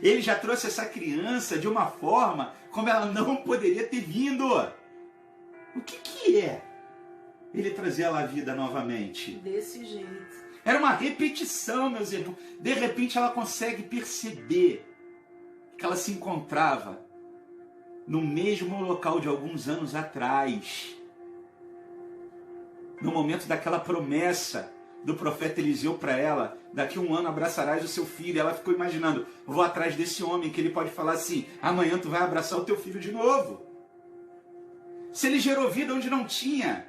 Ele já trouxe essa criança de uma forma como ela não poderia ter vindo. O que é ele trazer ela à vida novamente? Desse jeito. Era uma repetição, meus irmãos. De repente ela consegue perceber que ela se encontrava no mesmo local de alguns anos atrás. No momento daquela promessa do profeta Eliseu para ela, daqui a um ano abraçarás o seu filho. Ela ficou imaginando, vou atrás desse homem que ele pode falar assim, amanhã tu vai abraçar o teu filho de novo. Se ele gerou vida onde não tinha,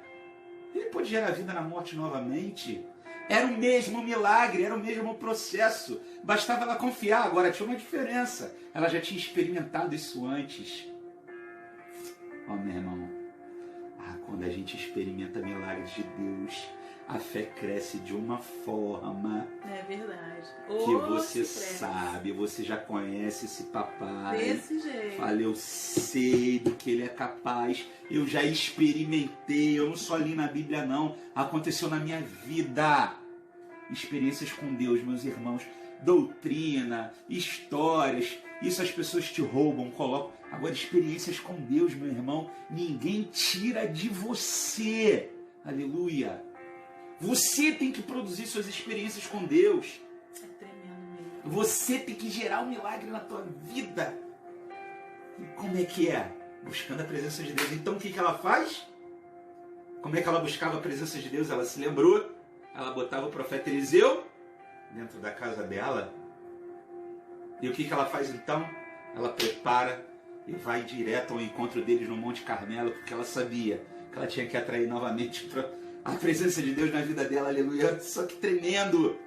ele pode gerar vida na morte novamente. Era o mesmo milagre, era o mesmo processo. Bastava ela confiar. Agora tinha uma diferença. Ela já tinha experimentado isso antes. Ó, meu irmão. Quando a gente experimenta milagres de Deus, a fé cresce de uma forma. É verdade. Que você sabe, você já conhece esse papai. Desse jeito. Fala, eu sei do que ele é capaz. Eu já experimentei. Eu não só li na Bíblia, não. Aconteceu na minha vida. Experiências com Deus, meus irmãos. Doutrina, histórias. Isso as pessoas te roubam, colocam. Agora, experiências com Deus, meu irmão. Ninguém tira de você. Aleluia. Você tem que produzir suas experiências com Deus. É tremendo mesmo. Você tem que gerar um milagre na tua vida. E como é que é? Buscando a presença de Deus. Então o que ela faz? Como é que ela buscava a presença de Deus? Ela se lembrou. Ela botava o profeta Eliseu dentro da casa dela. E o que ela faz então? Ela prepara e vai direto ao encontro deles no Monte Carmelo, porque ela sabia que ela tinha que atrair novamente a presença de Deus na vida dela. Aleluia. Só que tremendo.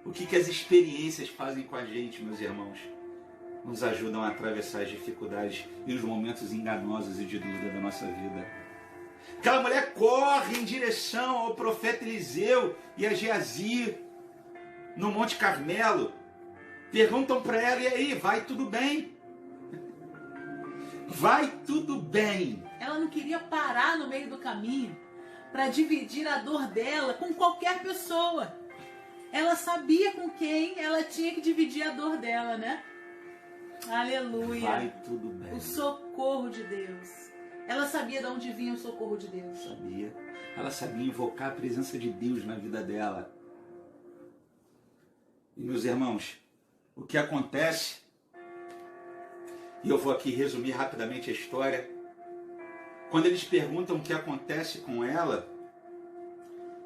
O que as experiências fazem com a gente, meus irmãos? Nos ajudam a atravessar as dificuldades e os momentos enganosos e de dúvida da nossa vida. Aquela mulher corre em direção ao profeta Eliseu e a Geazi no Monte Carmelo. Perguntam para ela, e aí, vai tudo bem? Vai tudo bem. Ela não queria parar no meio do caminho para dividir a dor dela com qualquer pessoa. Ela sabia com quem ela tinha que dividir a dor dela, né? Aleluia. Vai tudo bem. O socorro de Deus. Ela sabia de onde vinha o socorro de Deus. Sabia. Ela sabia invocar a presença de Deus na vida dela. E meus irmãos, o que acontece, e eu vou aqui resumir rapidamente a história, quando eles perguntam o que acontece com ela,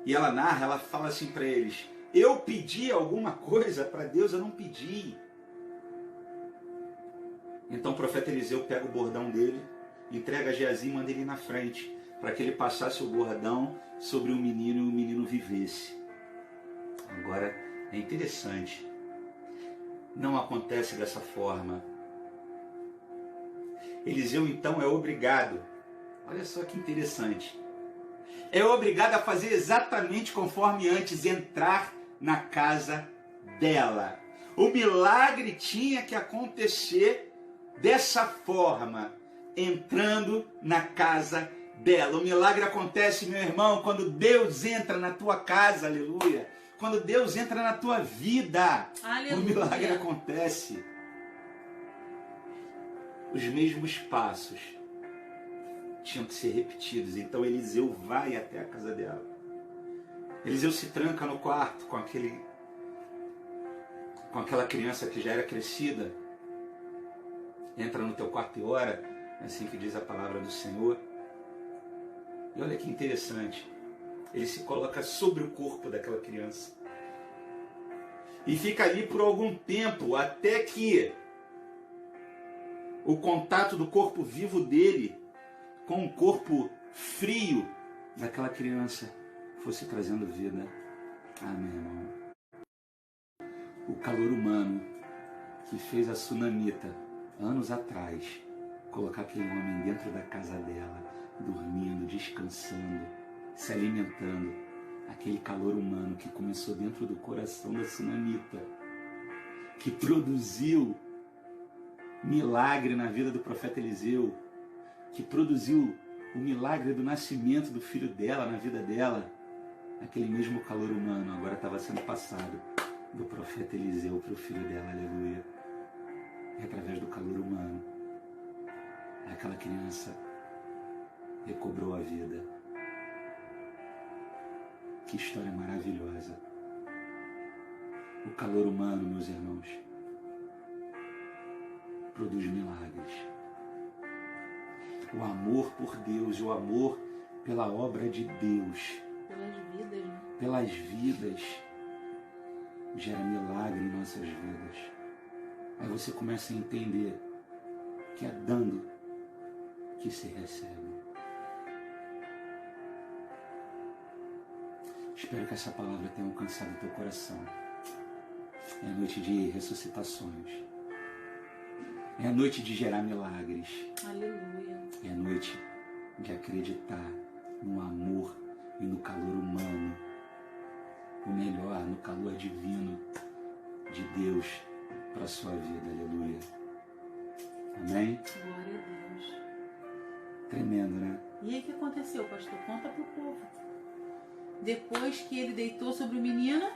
e ela narra, ela fala assim para eles, eu pedi alguma coisa para Deus? Eu não pedi. Então o profeta Eliseu pega o bordão dele, entrega a Geazi e manda ele na frente, para que ele passasse o bordão sobre o menino e o menino vivesse. Agora, é interessante, não acontece dessa forma. Eliseu então é obrigado, olha só que interessante, é obrigado a fazer exatamente conforme antes, entrar na casa dela. O milagre tinha que acontecer dessa forma, entrando na casa dela. O milagre acontece, meu irmão, quando Deus entra na tua casa, aleluia. Quando Deus entra na tua vida, aleluia. O milagre acontece. Os mesmos passos tinham que ser repetidos. Então Eliseu vai até a casa dela. Eliseu se tranca no quarto com aquela criança que já era crescida. Entra no teu quarto e ora, é assim que diz a palavra do Senhor. E olha que interessante, ele se coloca sobre o corpo daquela criança. E fica ali por algum tempo, até que o contato do corpo vivo dele com o corpo frio daquela criança fosse trazendo vida. Ah, meu irmão. O calor humano que fez a sunamita anos atrás colocar aquele homem dentro da casa dela, dormindo, descansando, se alimentando, aquele calor humano que começou dentro do coração da sunamita, que produziu milagre na vida do profeta Eliseu, que produziu o milagre do nascimento do filho dela na vida dela, aquele mesmo calor humano agora estava sendo passado do profeta Eliseu para o filho dela, aleluia. E através do calor humano, aquela criança recobrou a vida. Que história maravilhosa. O calor humano, meus irmãos, produz milagres. O amor por Deus e o amor pela obra de Deus, Pelas vidas, né? pelas vidas, gera milagre em nossas vidas. Aí você começa a entender que é dando que se recebe. Espero que essa palavra tenha alcançado o teu coração. É a noite de ressuscitações. É a noite de gerar milagres. Aleluia. É a noite de acreditar no amor e no calor humano. O melhor, no calor divino de Deus para a sua vida. Aleluia. Amém? Glória a Deus. Tremendo, né? E aí o que aconteceu, pastor? Conta pro povo. Depois que ele deitou sobre o menino,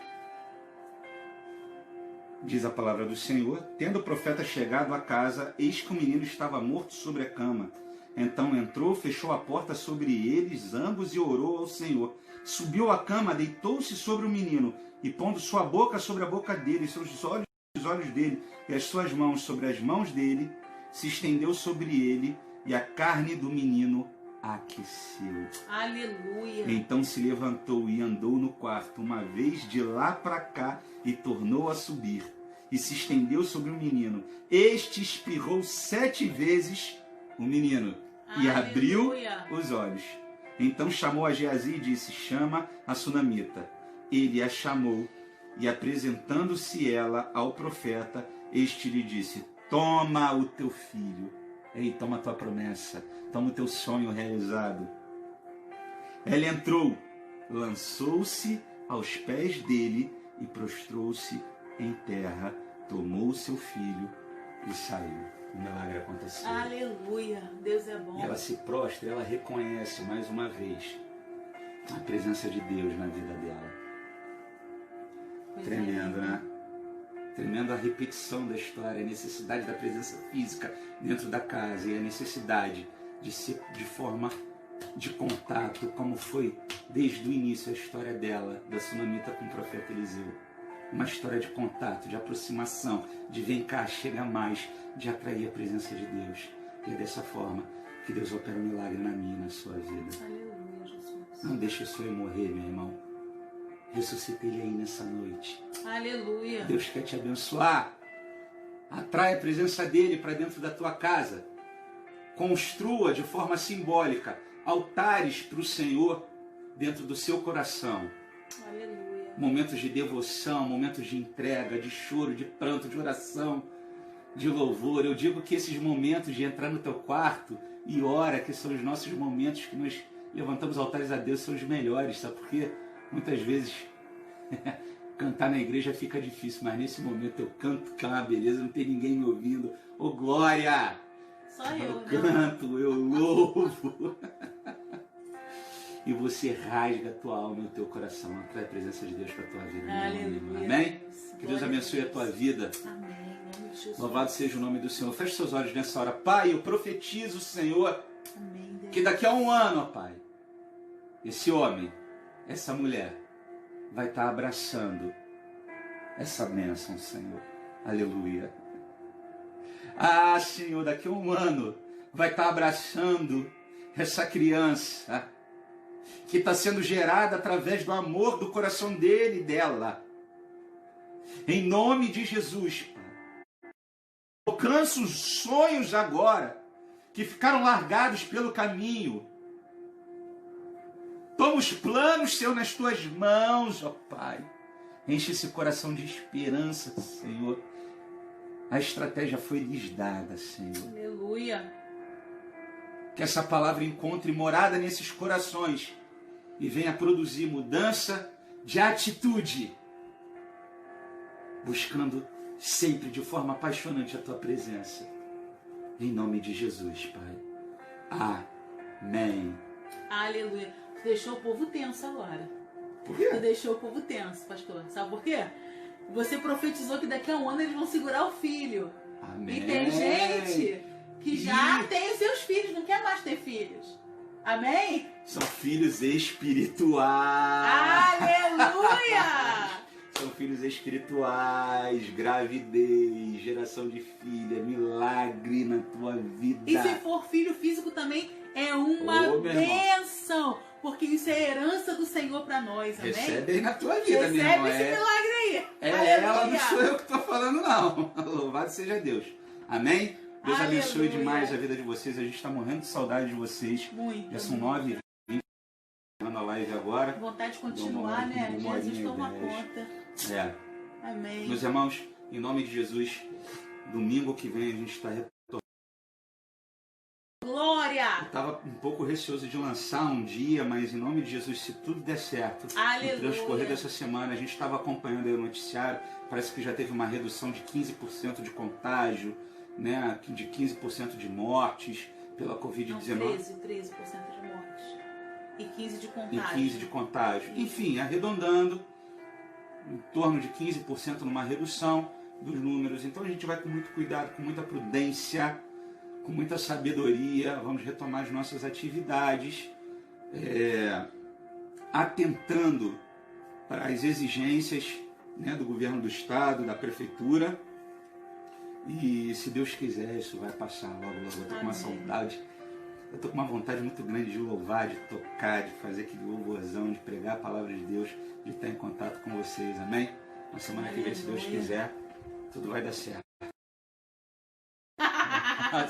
Diz a palavra do Senhor: tendo o profeta chegado à casa, eis que o menino estava morto sobre a cama. Então entrou, fechou a porta sobre eles ambos e orou ao Senhor. Subiu à cama, deitou-se sobre o menino e, pondo sua boca sobre a boca dele, seus olhos sobre os olhos dele e as suas mãos sobre as mãos dele, se estendeu sobre ele e a carne do menino aqueceu. aleluia. Então se levantou e andou no quarto uma vez de lá para cá e tornou a subir e se estendeu sobre o menino. Este espirrou 7 vezes o menino e abriu Aleluia. os olhos. Então chamou a Geazi e disse: chama a sunamita. Ele a chamou e, apresentando-se ela ao profeta, este lhe disse: toma o teu filho. Ei, toma a tua promessa, toma o teu sonho realizado. Ela entrou, lançou-se aos pés dele e prostrou-se em terra, tomou o seu filho e saiu. O milagre aconteceu. Aleluia. Deus é bom. E ela se prostra, ela reconhece mais uma vez a presença de Deus na vida dela. Pois Tremendo, é. né? Tremendo a repetição da história, a necessidade da presença física dentro da casa e a necessidade de ser de forma de contato, como foi desde o início a história dela, da sunamita com o profeta Eliseu. Uma história de contato, de aproximação, de vem cá, chega mais, de atrair a presença de Deus. E é dessa forma que Deus opera um milagre na minha e na sua vida. Aleluia, Jesus. Não deixe o sonho morrer, meu irmão. Ressuscite ele aí nessa noite. Aleluia. Deus quer te abençoar. Atrai a presença dele para dentro da tua casa. Construa de forma simbólica altares para o Senhor dentro do seu coração. Aleluia. Momentos de devoção, momentos de entrega, de choro, de pranto, de oração, de louvor. Eu digo que esses momentos de entrar no teu quarto e ora, que são os nossos momentos que nós levantamos altares a Deus, são os melhores, sabe por quê? Muitas vezes cantar na igreja fica difícil, mas nesse momento eu canto, que é uma beleza, não tem ninguém me ouvindo. Ô glória! Só eu, Eu né? canto, eu louvo. E você rasga a tua alma e o teu coração. Atrai a presença de Deus para a tua vida. Aleluia. Amém? Que Deus Glória abençoe a Deus. tua vida. Amém. Em nome de Jesus. Louvado seja o nome do Senhor. Feche seus olhos nessa hora. Pai, eu profetizo, Senhor, Amém, Deus. que daqui a um ano, ó Pai, esse homem, essa mulher, vai estar abraçando essa bênção, Senhor. Aleluia. Ah, Senhor, daqui a um ano vai estar abraçando essa criança que está sendo gerada através do amor do coração dele e dela. Em nome de Jesus, Pai. Alcança os sonhos agora que ficaram largados pelo caminho. Toma os planos, Senhor, nas tuas mãos, ó Pai. Enche esse coração de esperança, Senhor. A estratégia foi lhes dada, Senhor. Aleluia. Que essa palavra encontre morada nesses corações e venha produzir mudança de atitude, buscando sempre de forma apaixonante a tua presença. Em nome de Jesus, Pai. Amém. Aleluia. Tu deixou o povo tenso agora. Por quê? Tu deixou o povo tenso, pastor. Sabe por quê? Você profetizou que daqui a um ano eles vão segurar o filho. Amém. E tem gente que já tem os seus filhos, não quer mais ter filhos. Amém? São filhos espirituais. Aleluia! São filhos espirituais, gravidez, geração de filha, milagre na tua vida. E se for filho físico também, é uma Ô, meu irmão. bênção. Porque isso é herança do Senhor para nós, amém? Recebe aí na tua vida, meu irmão. Recebe esse milagre aí. É Aleluia. ela, não sou eu que estou falando, não. Louvado seja Deus. Amém? Deus abençoe Aleluia. demais a vida de vocês. A gente está morrendo de saudade de vocês. Muito. Já são 9h20 na live agora. Vontade de continuar, né? uma Jesus horinha toma e 10. conta. É. Amém. Meus irmãos, em nome de Jesus, domingo que vem a gente está retornando. Glória! Eu estava um pouco receoso de lançar um dia, mas em nome de Jesus, se tudo der certo, Aleluia. no transcorrer dessa semana, a gente estava acompanhando aí o noticiário, parece que já teve uma redução de 15% de contágio, né, de 15% de mortes pela Não, Covid-19. 13% de mortes. E 15% de E contágio. 15% de contágio. Enfim, arredondando, em torno de 15% numa redução dos números. Então a gente vai com muito cuidado, com muita prudência, com muita sabedoria, vamos retomar as nossas atividades, atentando para as exigências, né, do governo do estado, da prefeitura. E se Deus quiser, isso vai passar logo, logo. Eu estou com uma saudade, eu estou com uma vontade muito grande de louvar, de tocar, de fazer aquele louvorzão, de pregar a palavra de Deus, de estar em contato com vocês, amém? Na semana que vem, se Deus quiser, tudo vai dar certo.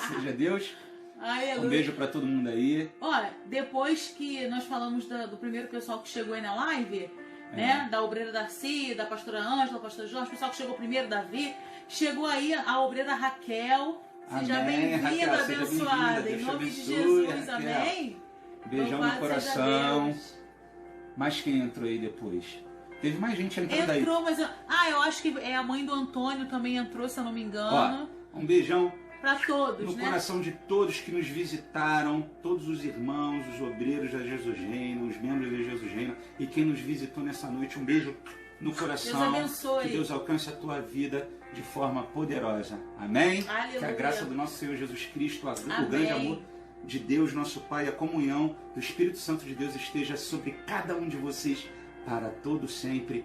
Seja Deus. Aleluia. Um beijo para todo mundo aí. Olha, depois que nós falamos do primeiro pessoal que chegou aí na live, né? Da obreira Darcy, da pastora Ângela, do pastor Jorge, o pessoal que chegou primeiro, Davi, chegou aí a obreira Raquel. Seja Amém, bem-vinda, Raquel, seja abençoada. bem-vinda. Em Deus nome te de abençoe, Jesus, Raquel. amém. Beijão Louvado no coração. seja Deus. Mas quem entrou aí depois? Teve mais gente entrando aí. Entrou, mas eu acho que a mãe do Antônio também entrou, se eu não me engano. Ó, um beijão Para todos, no né? coração de todos que nos visitaram, todos os irmãos, os obreiros da Jesus Reina, os membros da Jesus Reina e quem nos visitou nessa noite. Um beijo no coração. Deus abençoe. Que Deus alcance a tua vida de forma poderosa. Amém? Aleluia. Que a graça do nosso Senhor Jesus Cristo, o Amém. grande amor de Deus, nosso Pai, a comunhão do Espírito Santo de Deus esteja sobre cada um de vocês para todo sempre.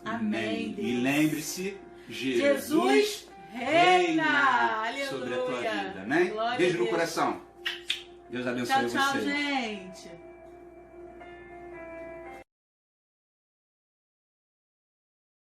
Amém, Deus. E lembre-se, Jesus reina! Aleluia! Sobre a tua vida, amém? Glória Beijo a no Deus. coração. Deus abençoe Tchau, tchau, vocês. gente.